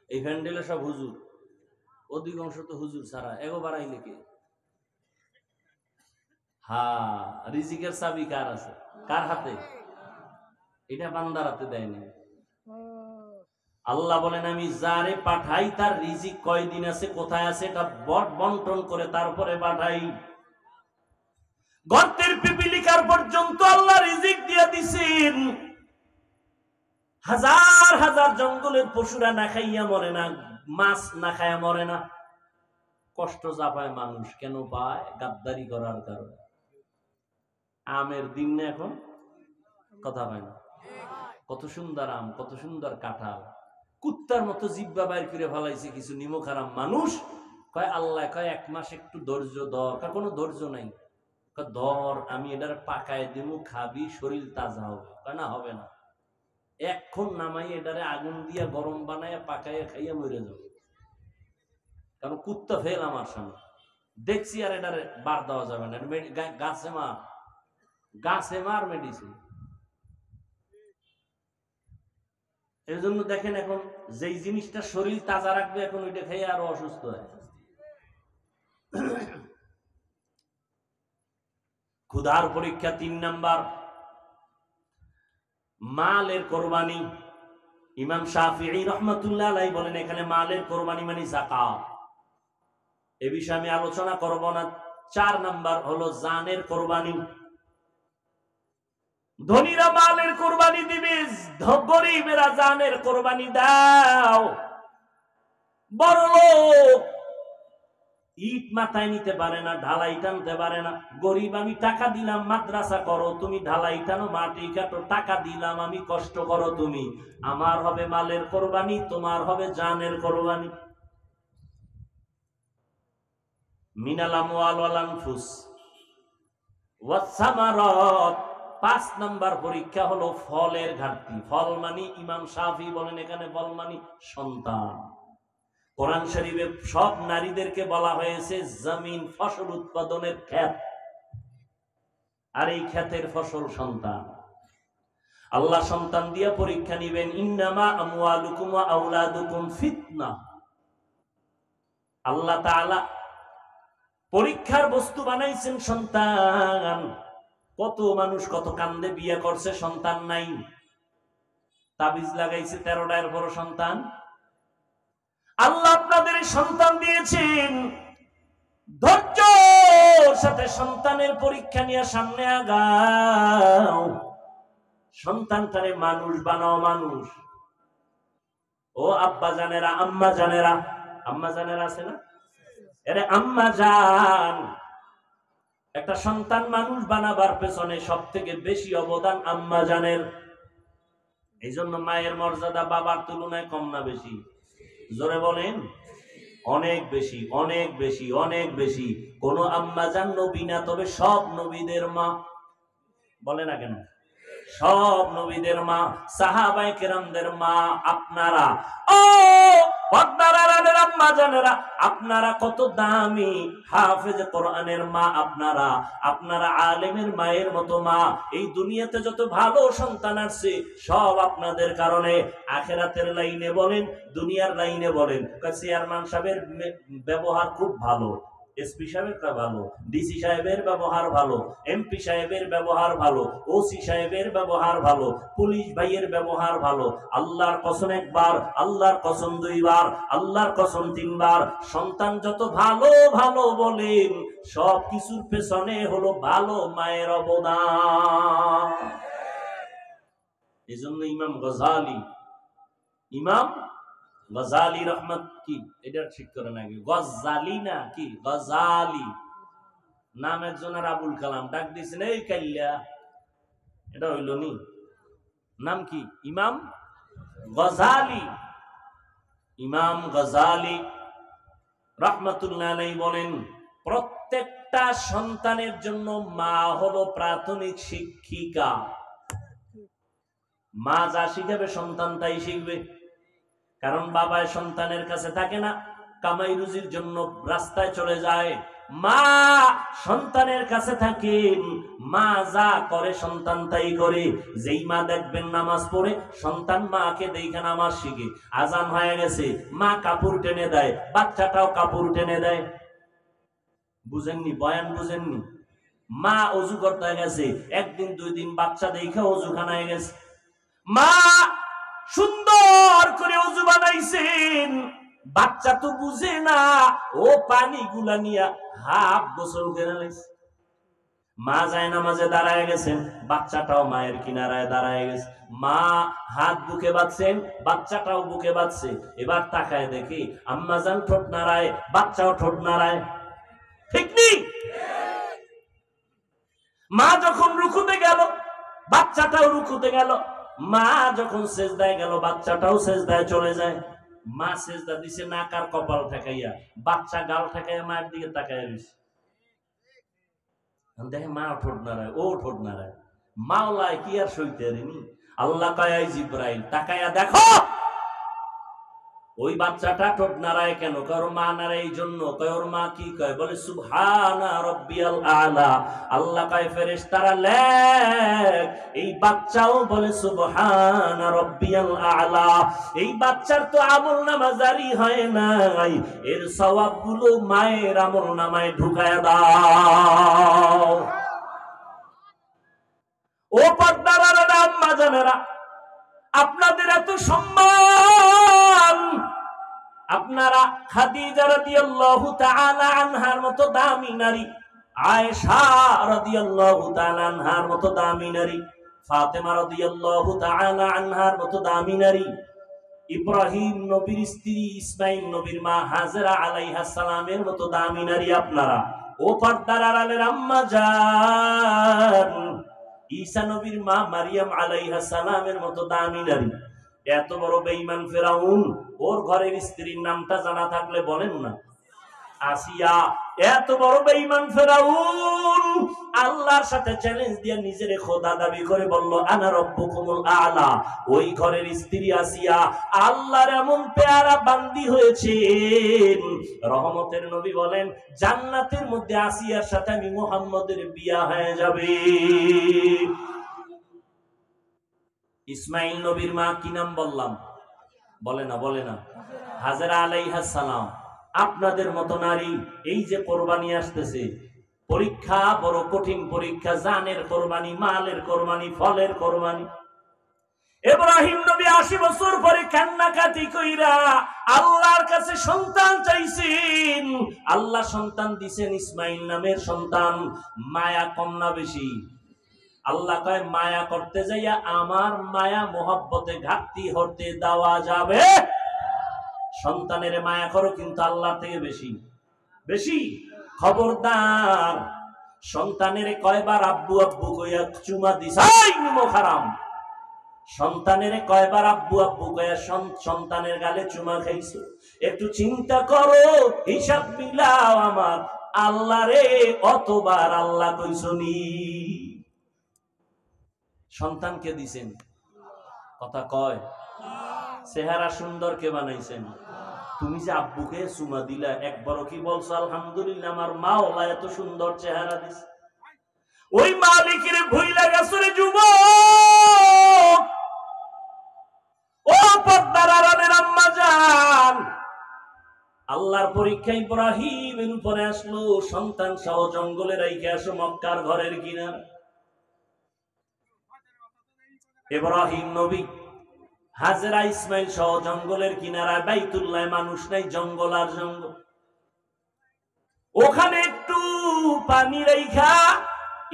এই ভ্যান্ডেলে সব হুজুর, অধিকাংশ তো হুজুর ছাড়া, এগো বাড়াইলে কে? হ্যাঁ, রিজিকের চাবি কার আছে? কার হাতে? এটা বান্দার হাতে দেয়নি। আল্লাহ বলেন, আমি যারে পাঠাই তার রিজিক কয়দিন আছে, কোথায় আছে, এটা বন্টন করে তারপরে পাঠাই। গর্তের পিপিলিকার পর্যন্ত আল্লাহ রিজিক দিয়ে দিছেন। হাজার হাজার জঙ্গলের পশুরা না খাইয়া মরে না, মাছ না খাইয়া মরে না। কষ্ট যা পায় মানুষ কেন পায়? গাদ্দারি করার কারণে। আমের দিন না এখন, কথা পায় না। কত সুন্দর আম, কত সুন্দর কাঁঠাল, কুত্তার মতো জিব্বা বাইর করে ফেলাইছে কিছু নিমক হারাম মানুষ। কয় আল্লাহ, কয় 1 মাস একটু ধৈর্য ধর। কোনো ধৈর্য নাই। ধর, আমি এটার পাকায় দিব, খাবি, শরীর তাজা হবে। না, হবে না, এখন নামাই এটারে আগুন দিয়া গরম বানায় পাকাইয়া খাইয়া মরে যাবে। কারণ কুত্তা ফেল আমার সামনে দেখছি, আর এটারে বার দেওয়া যাবে না। গাছে মার মেডিসিন। এর জন্য দেখেন, এখন যেই জিনিসটা শরীর তাজা রাখবে, এখন ওইটা খেয়ে আরো অসুস্থ হয়। ক্ষুধার পরীক্ষা 3 নাম্বার, মালের কোরবানি। ইমাম শাফিঈ রাহমাতুল্লাহ আলাইহি বলেন, এখানে মালের কোরবানি মানে যাকাত। এ বিষয়ে আমি আলোচনা করব না। 4 নাম্বার হলো জানের কোরবানি। ধনীরা মালের কোরবানি দিবে, গরিবেরা জানের কোরবানি দাও। বড়লোক ইট মাথায় নিতে পারে না, ঢালাই টানতে পারে না। গরিব, আমি টাকা দিলাম মাদ্রাসা করো, তুমি ঢালাই টানো, মাটি কাটো, টাকা দিলাম আমি, কষ্ট করো তুমি। আমার হবে মালের কোরবানি, তোমার হবে জানের কোরবানি। মিনাল আমওয়াল ওয়াল আনফুস ওয়াস সামারাত। 5 নাম্বার পরীক্ষা হলো ফলের ঘাটতি। ফল মানে, ইমাম শাফি বলেন, এখানে ফল মানে সন্তান। কোরআন শরীফে সব নারীদেরকে বলা হয়েছে জমিন, ফসল উৎপাদনের ক্ষেত, আর এই ক্ষেতের ফসল সন্তান। আল্লাহ সন্তান দিয়া পরীক্ষা নিবেন। ইন্নামা আমওয়ালুকুম ওয়া আওলাদুকুম ফিতনা। আল্লাহ তাআলা পরীক্ষার বস্তু বানাইছেন সন্তান। কত মানুষ কত কান্দে বিয়ে করছে, সন্তান নাই, তাবিজ লাগাইছে 13টার বড় সন্তান। আল্লাহ আপনাদের সন্তান দিয়েছেন, ধৈর্যের সাথে সন্তানের পরীক্ষা নিয়ে সামনে আগাও। সন্তানটারে মানুষ বানাও, মানুষ। ও আব্বা জানেরা, আম্মা জানেরা, আম্মা জানেরা আছে না? এরে আম্মা জান, একটা সন্তান মানুষ বানাবার পেছনে সব থেকে বেশি অবদান আম্মা জানের। এই জন্য মায়ের মর্যাদা বাবার তুলনায় কম না বেশি? জোরে বলেন, অনেক বেশি, অনেক বেশি, অনেক বেশি। কোন আম্মা জান নবী না, তবে সব নবীদের মা। বলে না কেন? সব নবীদের মা, সাহাবায়ে কেরামদের মা আপনারা। ও পর্দার আড়ালের আম্মা জানেরা, আপনারা কত দামি। হাফেজ কোরআনের মা আপনারা, আপনারা আলেমের মায়ের মতো মা। এই দুনিয়াতে যত ভালো সন্তান আসছে সব আপনাদের কারণে। আখিরাতের লাইনে বলেন, দুনিয়ার লাইনে বলেন, চেয়ারম্যান সাহেবের ব্যবহার খুব ভালো, এসপি সাহেবের ভালো, ডিসি সাহেবের ব্যবহার ভালো, এমপি সাহেবের ব্যবহার ভালো, ওসি সাহেবের ব্যবহার ভালো, পুলিশ ভাইয়ের ব্যবহার ভালো। আল্লাহর কসম একবার, আল্লাহর কসম দুইবার, আল্লাহর কসম তিনবার। সন্তান যত ভালো ভালো বলেন, সব কিছুর পেছনে হলো ভালো মায়ের অবদান। এই জন্য ইমাম গজালি রহমত কি এটা ঠিক করে নাকি গজালি না কি গজালি নাম একজনের আবুল কালাম ডাক দিয়েছেন এই কাইল্লা, এটা হইল নি নাম কি ইমাম গজালি রহমতুল্লাহ আলাইহি বলেন, প্রত্যেকটা সন্তানের জন্য মা হলো প্রাথমিক শিক্ষিকা। মা যা শিখাবে সন্তান তাই শিখবে। কারণ বাবায় সন্তানের কাছে থাকে না, কামাই রুজির জন্য রাস্তায় চলে যায়। মা সন্তানের কাছে থাকেন, মা যা করে সন্তান তাই করে। যেই মা দেখবেন নামাজ পড়ে, সন্তান মাকে দেখে নামাজ শিখে। আজান হয়ে গেছে, মা কাপড় টেনে দেয়, বাচ্চাটাও কাপড় টেনে দেয়। বুঝেননি? বয়ান বুঝেননি? মা অজু করতে গেছে, একদিন দুই দিন বাচ্চা দেখে অজুখানায় গেছে, মা সুন্দর করে অজু বানাইছেন, বাচ্চা তো বুঝে না, ও পানি গুলা নিয়ে হাফ গোসল করে লাইছে। মা যায় নামাজে দাঁড়ায় গেছেন, বাচ্চাটাও মায়ের কিনারায় দাঁড়ায় গেছে। মা হাত বুকে বাঁধছেন, বাচ্চাটাও বুকে বাঁধছে। এবার তাকায় দেখি আম্মা জান ঠোঁট নাড়ায়, বাচ্চাও ঠোঁট নাড়ায়। ঠিক নেই? মা যখন রুকুতে গেল, বাচ্চাটাও রুকুতে গেল। মা যখন সেজদায় গেল, বাচ্চাটাও সেজদায় চলে যায়। মা সেজদা দিছে নাকার কপাল ঠেকাইয়া, বাচ্চা গাল ঠেকাইয়া মায়ের দিকে তাকাইয়া রইছে। দেখে মা ঠোঁট নাড়ায়, ও ঠোঁট নাড়ায়। মাওলায় কি আর সইতে পারেনি। আল্লাহ কয় জিব্রাইল তাকাইয়া দেখো ওই বাচ্চাটা ঠোঁট নাড়ায় কেন? কারো মা নাড়ায় এই জন্য। কয় ওর মা কি কয়? বলে সুবহানা রাব্বিয়াল আলা। আল্লাহ কয় ফেরেশতারা লেখ, এই বাচ্চাও বলে সুবহানা রাব্বিয়াল আলা। এই বাচ্চার তো আমলনামা জারি হয় নাই, এর সওয়াবগুলো মায়ের আমলনামায় ঢুকায়া দাও। ও পর্দার আম্মা জানেরা, আপনাদের এত সম্মান, আপনারা খাদিজা রাদিয়াল্লাহু তাআলা আনহার মতো দামি নারী, আয়েশা রাদিয়াল্লাহু তাআলা আনহার মতো দামি নারী, ফাতেমা রাদিয়াল্লাহু তাআলা আনহার মতো দামি নারী, ইব্রাহিম নবীর স্ত্রী, ইসমাইল নবীর মা হাজেরা আলাইহাস সালামের মতো দামি নারী আপনারা। ও পর্দার আড়ালের আম্মা জান, ঈসা নবীর মা মারিয়াম আলাইহাস সালামের মতো দামি নারী। এত বড় বেঈমান ফেরাউন, ওর ঘরের স্ত্রীর নামটা জানা থাকলে বলেন না, আসিয়া। এত বড় বেঈমান ফেরাউন আল্লাহর সাথে চ্যালেঞ্জ দিয়ে নিজের খোদা দাবি করে বলল আনা রব্বুকুমুল আলা। ওই ঘরের স্ত্রী আসিয়া আল্লাহর এমন পেয়ারা বান্দি হয়েছে, রহমতের নবী বলেন জান্নাতের মধ্যে আসিয়ার সাথে আমি মুহাম্মদের বিয়া হয়ে যাবে। ইসমাইল নবীর মা কি নাম বললাম? বলে না হাজেরা আলাইহাস সালাম। আপনাদের মতো নারী, এই যে কোরবানি আসতেছে, পরীক্ষা বড় কঠিন পরীক্ষা, জানের কোরবানি, মালের কোরবানি, ফলের কোরবানি। ইব্রাহিম নবী 80 বছর পরে কান্নাকাটি কইরা আল্লাহর কাছে সন্তান চাইছেন, আল্লাহ সন্তান দিছেন, ইসমাইল নামের সন্তান। মায়া কম না বেশি? আল্লাহ কয় মায়া করতে যাইয়া আমার মায়া মোহাব্বতে ঘাটতি হতে দেওয়া যাবে। সন্তানের মায়া করো, কিন্তু আল্লাহ থেকে বেশি বেশি। খবরদার, সন্তানের কয়বার আব্বু আব্বু কইয়া চুমা দিছাই নিমো হারাম। সন্তানের কয়বার আব্বু আব্বু কইয়া সন্তানের গালে চুমা খাইছো? একটু চিন্তা করো, হিসাব মিলাও আমার আল্লাহ রে, অতবার আল্লাহ কইছনি। সন্তানকে দিছেন, কথা কয়। চেহারা সুন্দর কে বানাইছেন? তুমি যে আব্বুকে চুমা দিলা, একবারও কি বলছো আলহামদুলিল্লাহ আমার মাওলা এত সুন্দর চেহারা দিছে? ওই মালিকের ভুইলা গেছে রে যুবক। ও পর্দার আড়ালের আম্মা জান, আল্লাহর পরীক্ষা ইব্রাহিমের উপরে আসলো, সন্তান সহ জঙ্গলে রাইখে আসো মক্কার ঘরের কিনার। ইব্রাহিম নবী হাজেরা ইসমাইল সহ জঙ্গলের কিনারায়, বাইতুল্লাহ মানুষ নাই, জঙ্গল আর জঙ্গল। ওখানে একটু পানি রাইখা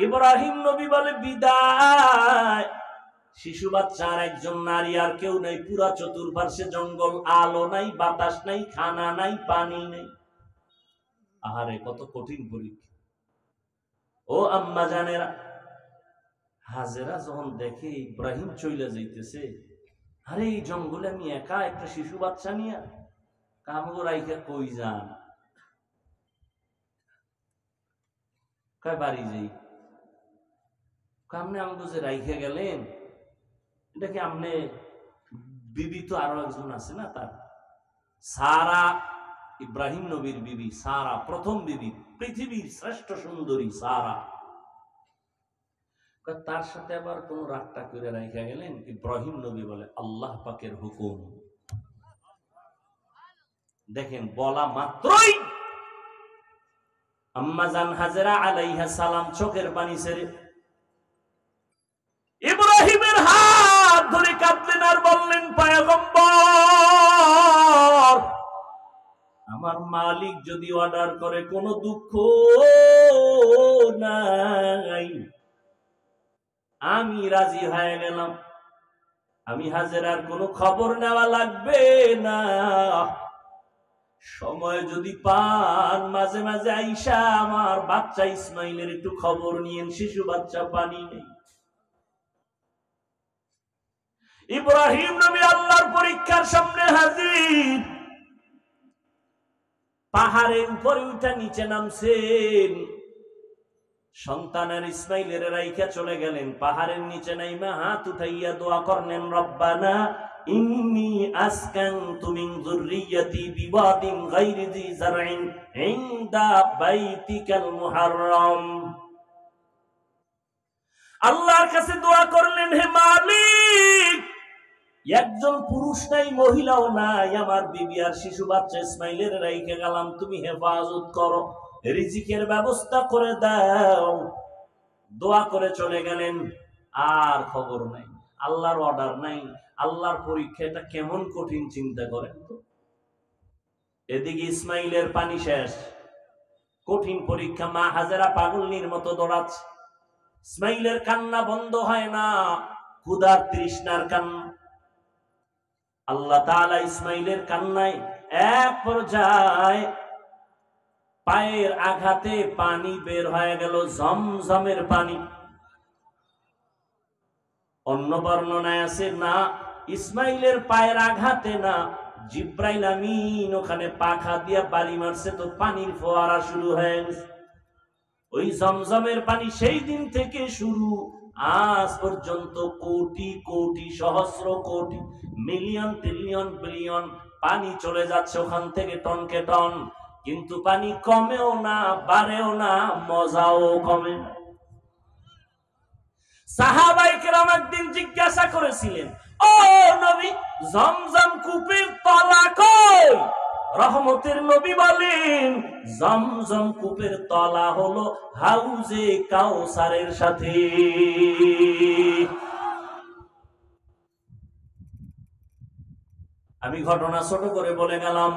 ইব্রাহিম নবী বলে বিদায়। শিশু বাচ্চা আর একজন নারী, আর কেউ নাই, পুরা চতুর্পার্শ্বে জঙ্গল, আলো নাই, বাতাস নাই, খানা নাই, পানি নেই। আহারে কত কঠিন পরীক্ষা। ও আম্মা জানেরা, হাজেরা যখন দেখে ইব্রাহিম চলে যাইতেছে, আরে এই জঙ্গলে আমি একা একটা শিশু বাচ্চা নিয়ে কামড় রাইখা কই যান? কয় বাড়ি যাই। আপনি আমাকে যে রাইখে গেলেন, এটা কি আপনি বিবি? তো আরো একজন আছে না, তার সারা, ইব্রাহিম নবীর বিবি সারা, প্রথম বিবি, পৃথিবীর শ্রেষ্ঠ সুন্দরী সারা। তার সাথে আবার কোন রাগটা করে রাইখা গেলেন? ইব্রাহিম নবী বলে আল্লাহ পাকের হুকুম। দেখেন, বলা মাত্রই আম্মা জান হাজেরা আলাইহিস সালাম চোখের পানি ছেড়ে ইব্রাহিমের হাত ধরে কাঁদলেন আর বললেন, পয়গম্বর, আমার মালিক যদি অর্ডার করে কোনো দুঃখ নাই, আমি রাজি হয়ে গেলাম। আমি হাজেরার কোনো খবর নেওয়া লাগবে না। সময় যদি পান, মাঝে মাঝে আইসা আমার বাচ্চা ইসমাইলের একটু খবর নিয়েন, শিশু বাচ্চা, পানি নেই। ইব্রাহিম নবী আল্লাহর পরীক্ষার সামনে হাজির। পাহাড়ের উপরে উঠা নিচে নামছেন, সন্তানের ইসমাইলের রাইখা চলে গেলেন। পাহাড়ের নিচে নাইমা হাত উঠাইয়া দোয়া করলেন, রব্বানা ইন্নী আসকানতু মিন যুররিয়্যাতি বিওয়াদিন গায়রি যি যারইন ইনদা বাইতিকাল মুহাররম। আল্লাহর কাছে দোয়া করলেন, হে মালিক, একজন পুরুষ নাই, মহিলাও নাই, আমার বিবি আর শিশু বাচ্চা ইসমাইলের রাইখে গেলাম, তুমি হেফাজত করো, রিজিকের ব্যবস্থা করে দাও। দোয়া করে চলে গেলেন, আর খবর নাই, আল্লাহর অর্ডার নাই। আল্লাহর পরীক্ষা, এটা কেমন কঠিন চিন্তা করেন তো। এদিকে ইসমাইলের পানি শেষ, কঠিন পরীক্ষা। মা হাজেরা পাগলনির মতো দৌড়াচ্ছে, ইসমাইলের কান্না বন্ধ হয় না, ক্ষুধার তৃষ্ণার কান্না। আল্লাহ তাআলা ইসমাইলের কান্নায় এক পর্যায়ে পায়ের আঘাতে পানি বের হয়ে গেল, জমজমের পানি। অন্য বর্ণনায় আছে না, ইসমাইলের পায়ের আঘাতে না, জিব্রাইল আমিন ওখানে পাখা দিয়া বাড়ি মারছে, তো পানির ফোয়ারা শুরু হয়ে গেছে। ওই জমজমের পানি সেই দিন থেকে শুরু, আজ পর্যন্ত কোটি কোটি, সহস্র কোটি, মিলিয়ন, ট্রিলিয়ন, বিলিয়ন পানি চলে যাচ্ছে ওখান থেকে টনকে টন, কিন্তু পানি কমেও না, বাড়েও না, মজাও কমে না। সাহাবায়ে কেরাম একদিন জিজ্ঞাসা করেছিলেন, ও নবী, জমজম কূপের তলা কই? রহমতের নবী বলেন, জমজম কূপের তলা হলো হাউজে কাউসারের সাথে। আমি ঘটনা ছোট করে বলে গেলাম।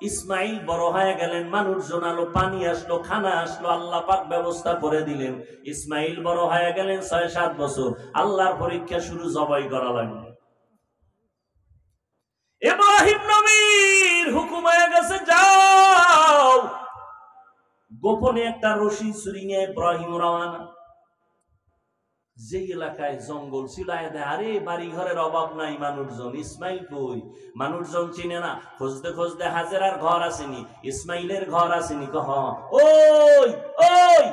ইসমাইল বড় হয়ে গেলেন, মানুষজন আলো, পানি আসলো, খানা আসলো, আল্লাহ পাক ব্যবস্থা করে দিলেন। ইসমাইল বড় হয়ে গেলেন, ৬-৭ বছর। আল্লাহর পরীক্ষা শুরু, জবাই করা লাগলো। ইব্রাহিম নবীর হুকুম হয়ে গেছে, যাও। গোপনে একটা রশি ছুরি নিয়ে ইব্রাহিম রওনা। যে এলাকায় জঙ্গল ছিল, আরে বাড়ি ঘরের অভাব নাই, মানুষজন, ইসমাইল কই? মানুষজন চিনে না, খুঁজতে খুঁজতে হাজেরার ঘর আসেনি, ইসমাইলের ঘর আসেনি। ওই ওই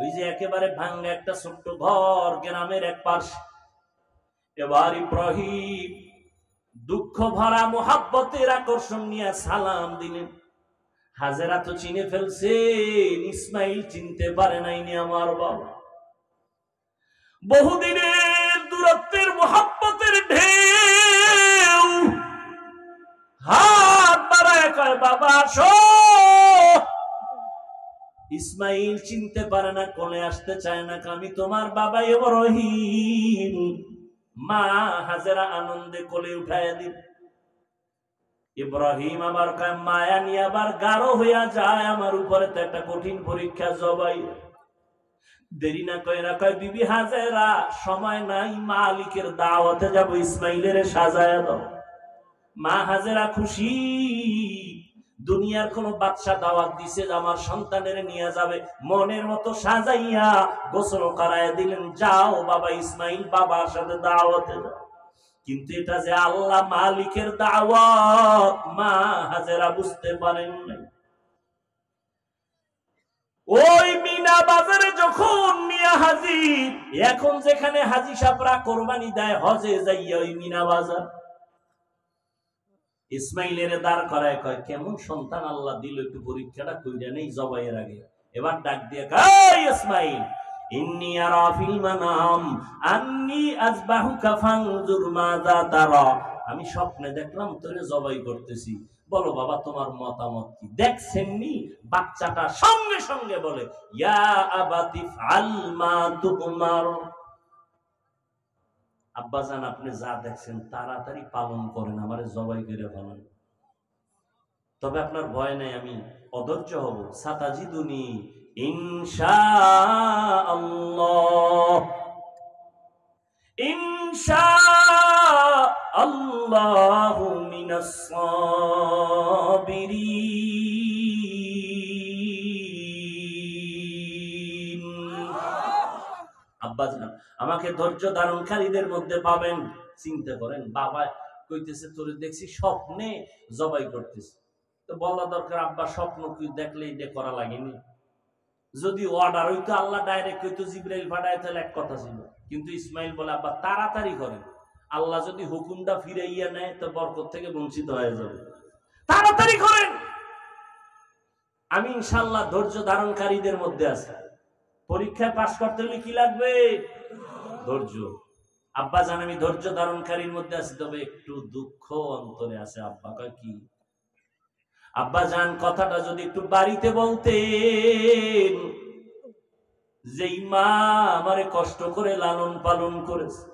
ওই যে একেবারে ভাঙ্গা একটা ছোট্ট ঘর, গ্রামের এক পাশে। এবার ইব্রাহিম দুঃখ ভরা মোহাব্বতের আকর্ষণ নিয়ে সালাম দিলেন। হাজেরা তো চিনে ফেলছে, ইসমাইল চিনতে পারে নাইনি আমার বাবা। বহুদিনের দূরত্বের মোহাব্বতের ঢেউ হাত বাড়ায় কয় বাবা আসো। ইসমাইল চিনতে পারে না, কোলে আসতে চায় না, আমি তোমার বাবা ইব্রাহিম। মা হাজেরা আনন্দে কোলে উঠায় দিল। ইব্রাহিম আবার কয় মায়া নিয়ে আবার গাঢ় হইয়া যায় আমার উপরে, তো একটা কঠিন পরীক্ষা জবাই। দেরি না কইরা কয় বিবি হাজেরা সময় নাই, মালিকের দাওয়াতে যাব, ইসমাইলের সাজায়া দাও। মা হাজেরা খুশি, দুনিয়ার কোন বাদশা দাওয়াত দিছে আমার সন্তানের নিয়ে যাবে, মনের মতো সাজাইয়া গোসল করায় দিলেন, যাও বাবা ইসমাইল বাবার সাথে দাওয়াতে যাও। কিন্তু এটা যে আল্লাহ মালিকের দাওয়াত মা হাজেরা বুঝতে পারেন নাই। ওই মিনা বাজারে যখন মিয়া হাজির, এখন যেখানে হাজি সাহেবরা কোরবানি দেয় হজে যাইয়া ওই মিনা বাজার, ইসমাইলের দাঁড় করায় কয় কেমন সন্তান আল্লাহ দিল, একটু পরীক্ষাটা কইরা নেই জবাইয়ের আগে। এবার ডাক দিয়ে কয় ইসমাইল ইন্নী আরা ফিল মানাম আন্নী আযবাহুকা ফানজুর মাযা তারা, আমি স্বপ্নে দেখলাম তোরে জবাই করতেছি, বলো বাবা তোমার মতামত কি। দেখছেননি বাচ্চাটা সঙ্গে সঙ্গে বলে ইয়া আবাতি ফাল মা তুমার, আব্বাজান আপনি যা দেখছেন তাড়াতাড়ি পালন করেন, আমারে জবাই করে ফেলেন, তবে আপনার ভয় নেই, আমি অধৈর্য হব। সাতাজিদুনি ইনশাআল্লাহ, ইনশাআল্লাহু মিনাস সাবিরিন। আব্বাজান আমাকে ধৈর্য ধারণকারীদের মধ্যে পাবেন। চিন্তা করেন বাবা কইতেছে তোরে দেখছি স্বপ্নে জবাই করতেছে, তো বলা দরকার আব্বা স্বপ্ন কি দেখলে এটা করা লাগেনি, যদি অর্ডার হইতো আল্লাহ ডাইরেক্ট কইতো জিবরাইল পাঠায় তাহলে এক কথা ছিল, কিন্তু ইসমাইল বলে আব্বা তাড়াতাড়ি করেন, আল্লাহ যদি হুকুমটা ফিরাইয়া নেয় তো বরকত থেকে বঞ্চিত হয়ে যাবে, তাড়াতাড়ি করেন। আমি ইনশাআল্লাহ ধৈর্য ধারণকারীদের মধ্যে আছি। পরীক্ষায় পাশ করতে হলে কি লাগবে? ধৈর্য। আব্বা জান আমি ধৈর্য ধারণকারীর মধ্যে আছি, তবে একটু দুঃখ অন্তরে আছে। আব্বা কয় কি? আব্বা জান কথাটা যদি একটু বাড়িতে বলতেন, যেই মা আমারে কষ্ট করে লালন পালন করেছে,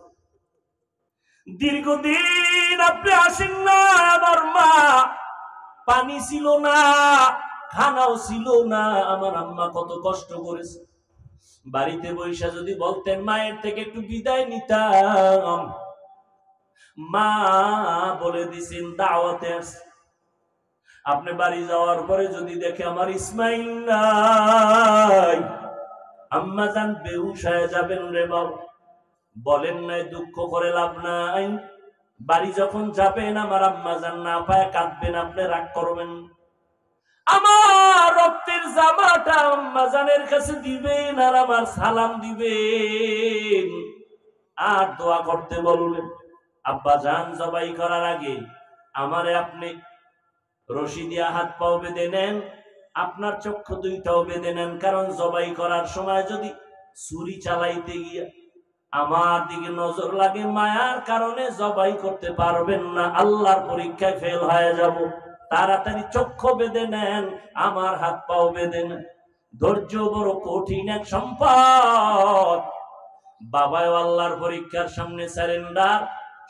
দীর্ঘদিন আপনি আসেন না, আমার মা পানি ছিল না, খানাও ছিল না, আমার আম্মা কত কষ্ট করেছে, বাড়িতে বৈশা যদি বলতেন মায়ের থেকে একটু বিদায় নিতাম। মা বলে দিছেন দাওয়াতে আসছে, আপনি বাড়ি যাওয়ার পরে যদি দেখে আমার ইসমাইল নাই, আম্মা জান বেহুশ হয়ে যাবেন রে বাবা। বলেন নাই দুঃখ করে লাভ নাই, বাড়ি যখন যাবেন আমার আম্মা জান না পায় কাঁদবেন, আপনি রাগ করবেন, আমার রক্তের জামাটা আম্মা জানের কাছে দিবেন আর আমার সালাম দিবেন আর দোয়া করতে বলবেন। আব্বা জান জবাই করার আগে আমারে আপনি রশি দিয়া হাত পাও বেঁধে নেন, আপনার চক্ষু দুইটাও বেঁধে নেন, কারণ জবাই করার সময় যদি ছুরি চালাইতে গিয়া আমার দিকে নজর লাগে, মায়ার কারণে জবাই করতে পারবেন না, আল্লাহর পরীক্ষায় ফেল হয়ে যাব। তাড়াতাড়ি চক্ষু বেঁধে নেন, আমার হাত পাও বেঁধে নেন। ধৈর্য বড় কঠিন এক সম্পদ। বাবাও আল্লাহর পরীক্ষার সামনে স্যারেন্ডার,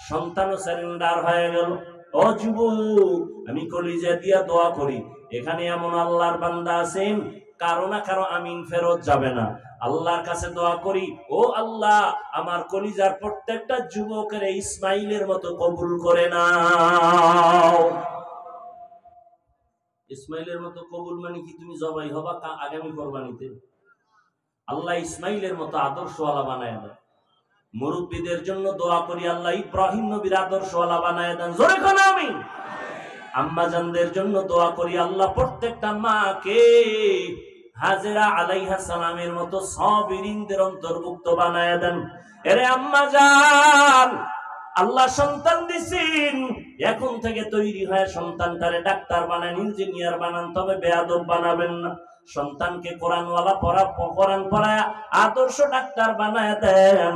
সন্তানও স্যারেন্ডার হয়ে গেল। ও যুবক, আমি কলিজা দিয়া দোয়া করি, এখানে এমন আল্লাহর বান্দা আছেন কারো না কারো আমিন ফেরত যাবে না। আল্লাহর কাছে দোয়া করি, ও আল্লাহ আমার কলিজার প্রত্যেকটা যুবকের ইসমাইলের মতো কবুল করে নাও। ইসমাইলের মতো কবুল মানে কি তুমি জবাই হবা আগামী কোরবানিতে? আল্লাহ ইসমাইলের মতো আদর্শওয়ালা বানায় দেন। মুরব্বীদের জন্য দোয়া করি, আল্লাহ ইব্রাহিম নবীর আদর্শওয়ালা বানায় দেন। জোরে কোন আমিন। আম্মা জানদের জন্য দোয়া করি, আল্লাহ প্রত্যেকটা মাকে হাজেরা আলাইহিস সালামের মতো সাবিরিনদের অন্তর্ভুক্ত বানায় দেন। এরে আম্মা জান, আল্লাহ সন্তান দিছেন, এখন থেকে তৈরি হয় সন্তানটারে ডাক্তার বানান, ইঞ্জিনিয়ার বানান, তবে বেয়াদব বানাবেন না। সন্তানকে কোরআনওয়ালা কোরআন পড়ায় আদর্শ ডাক্তার বানায় দেন।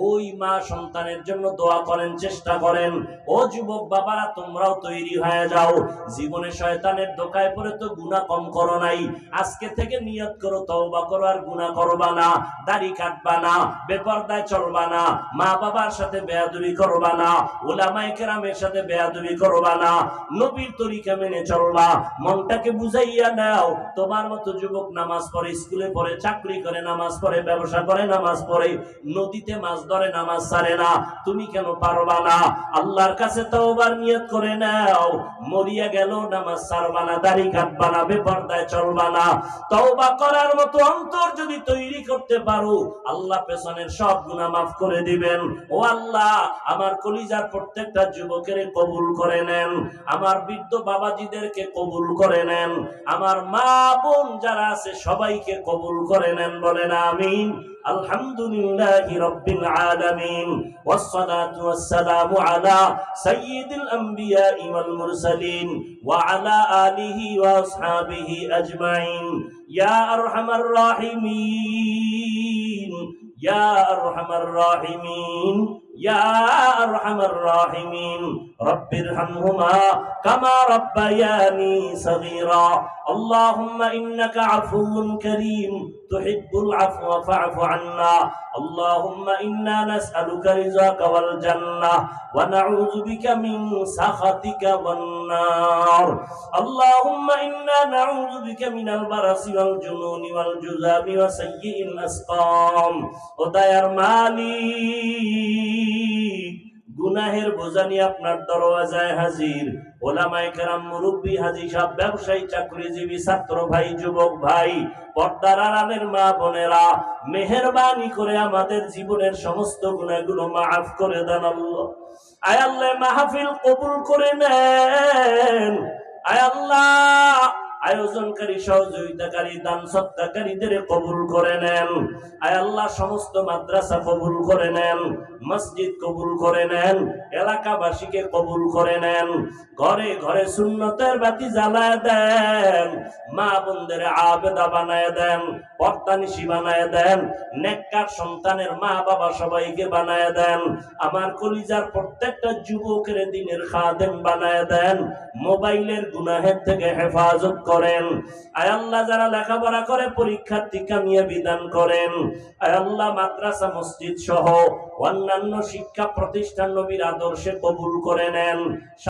ওই মা সন্তানের জন্য দোয়া করেন, চেষ্টা করেন। ও যুবক বাবারা, তোমরাও তৈরি হয়ে যাও। জীবনে শয়তানের ধোঁকায় পড়ে তো গুনাহ কম করো নাই, আজকে থেকে নিয়ত করো তওবা করো, আর গুনাহ করবা না, দাড়ি কাটবা না, বেপরদায় চলবা না, মা বাবার সাথে বেয়াদবি করবা না, উলামায়ে কেরামের সাথে বেয়াদবি করবা না, নবীর তরিকা মেনে চলবা। মনটাকে বুঝাইয়া নাও। তোমার মতো যুবক নামাজ পড়ে, স্কুলে পড়ে, চাকরি করে নামাজ পড়ে, ব্যবসা করে নামাজ পড়ে, নদীতে মাছ ধরে নামাজ ছাড়ে না, তুমি কেন পারবা না? আল্লাহর কাছে তওবার নিয়ত করে নাও। মরিয়া গেল নামাজ ছাড়বা না, দাড়ি কাটবা না, বেপরদায় চলবা না। তওবা করার মতো অন্তর যদি তৈরি করতে পারো, আল্লাহ পেছনের সব গুনাহ মাফ করে দিবেন। ও আল্লাহ, আমার কলিজার প্রত্যেকটা যুবকের কবুল করে নেন, আমার বৃদ্ধ বাবাজিদেরকে কবুল করে নেন, আমার মা বোন যারা আছে সবাইকে কবুল করে নেন। বলেন আমিন। আলহামদুলিল্লাহি রাব্বিল আলামিন, ওয়াসসালাতু ওয়াসসালামু আলা সাইয়্যিদিল আমবিয়াই ওয়াল মুরসালিন ওয়া আলা আলিহি ওয়া আসহাবিহি আজমাইন। ইয়া আরহামার রাহিমিন, ইয়া আরহামার রাহিমিন, ইয়া আরহামার রাহিমিন। রব্বিরহামহুমা কামা রাব্বায়ানি সগীরা। আল্লাহুম্মা ইন্নাকা আফুউন কারীম তুহিব্বুল আফওয়া ফা'ফু আন্না। আল্লাহুম্মা ইন্না নাসআলুকা রিযাকা ওয়াল জান্নাহ ওয়া নাউযু বিকা মিন সাখাতিকা ওয়ান নার। আল্লাহুম্মা ইন্না নাউযু বিকা মিনাল বারাসি ওয়াল জুনুনি ওয়াল জুযামি ওয়া সাইয়্যিল আসকাম। ও দয়ার মালিক, গুনাহের বোঝা নিয়ে আপনার দরওয়াজায় হাজির। ওলামায়ে কেরাম, মুরব্বী, হাজী সাহেব, ব্যবসায়ী, চাকরিজীবী, ছাত্র ভাই, যুবক ভাই, পর্দার আড়ালের মা বোনেরা, মেহেরবানি করে আমাদের জীবনের সমস্ত গুনাহগুলো মাফ করে দেন আল্লাহ। আয় আল্লাহ, মাহফিল কবুল করে নেন। আয় আল্লাহ, আয়োজনকারী, সহযোগিতাকারী, দান সত্তাকারীদের কবুল করে নেন। আয় আল্লাহ, সমস্ত মাদ্রাসা কবুল করে নেন, মসজিদ কবুল করে নেন, এলাকাবাসীকে কবুল করে নেন। ঘরে ঘরে সুন্নতের বাতি জ্বালায় দেন, মা বোনদের আবেদা বানায় দেন, পর্দানিশী বানায় দেন, নেককার সন্তানের মা বাবা সবাইকে বানায় দেন। আমার কলিজার প্রত্যেকটা যুবকের দিনের খাদেম বানায় দেন। মোবাইলের গুনাহের থেকে হেফাজত করেন। আয় আল্লাহ, যারা লেখাপড়া করে পরীক্ষার্থী কামিয়াবি দান করেন। আয় আল্লাহ, মাদ্রাসা, মসজিদ সহ অন্যান্য শিক্ষা প্রতিষ্ঠান নবীর আদর্শে কবুল করে নেন।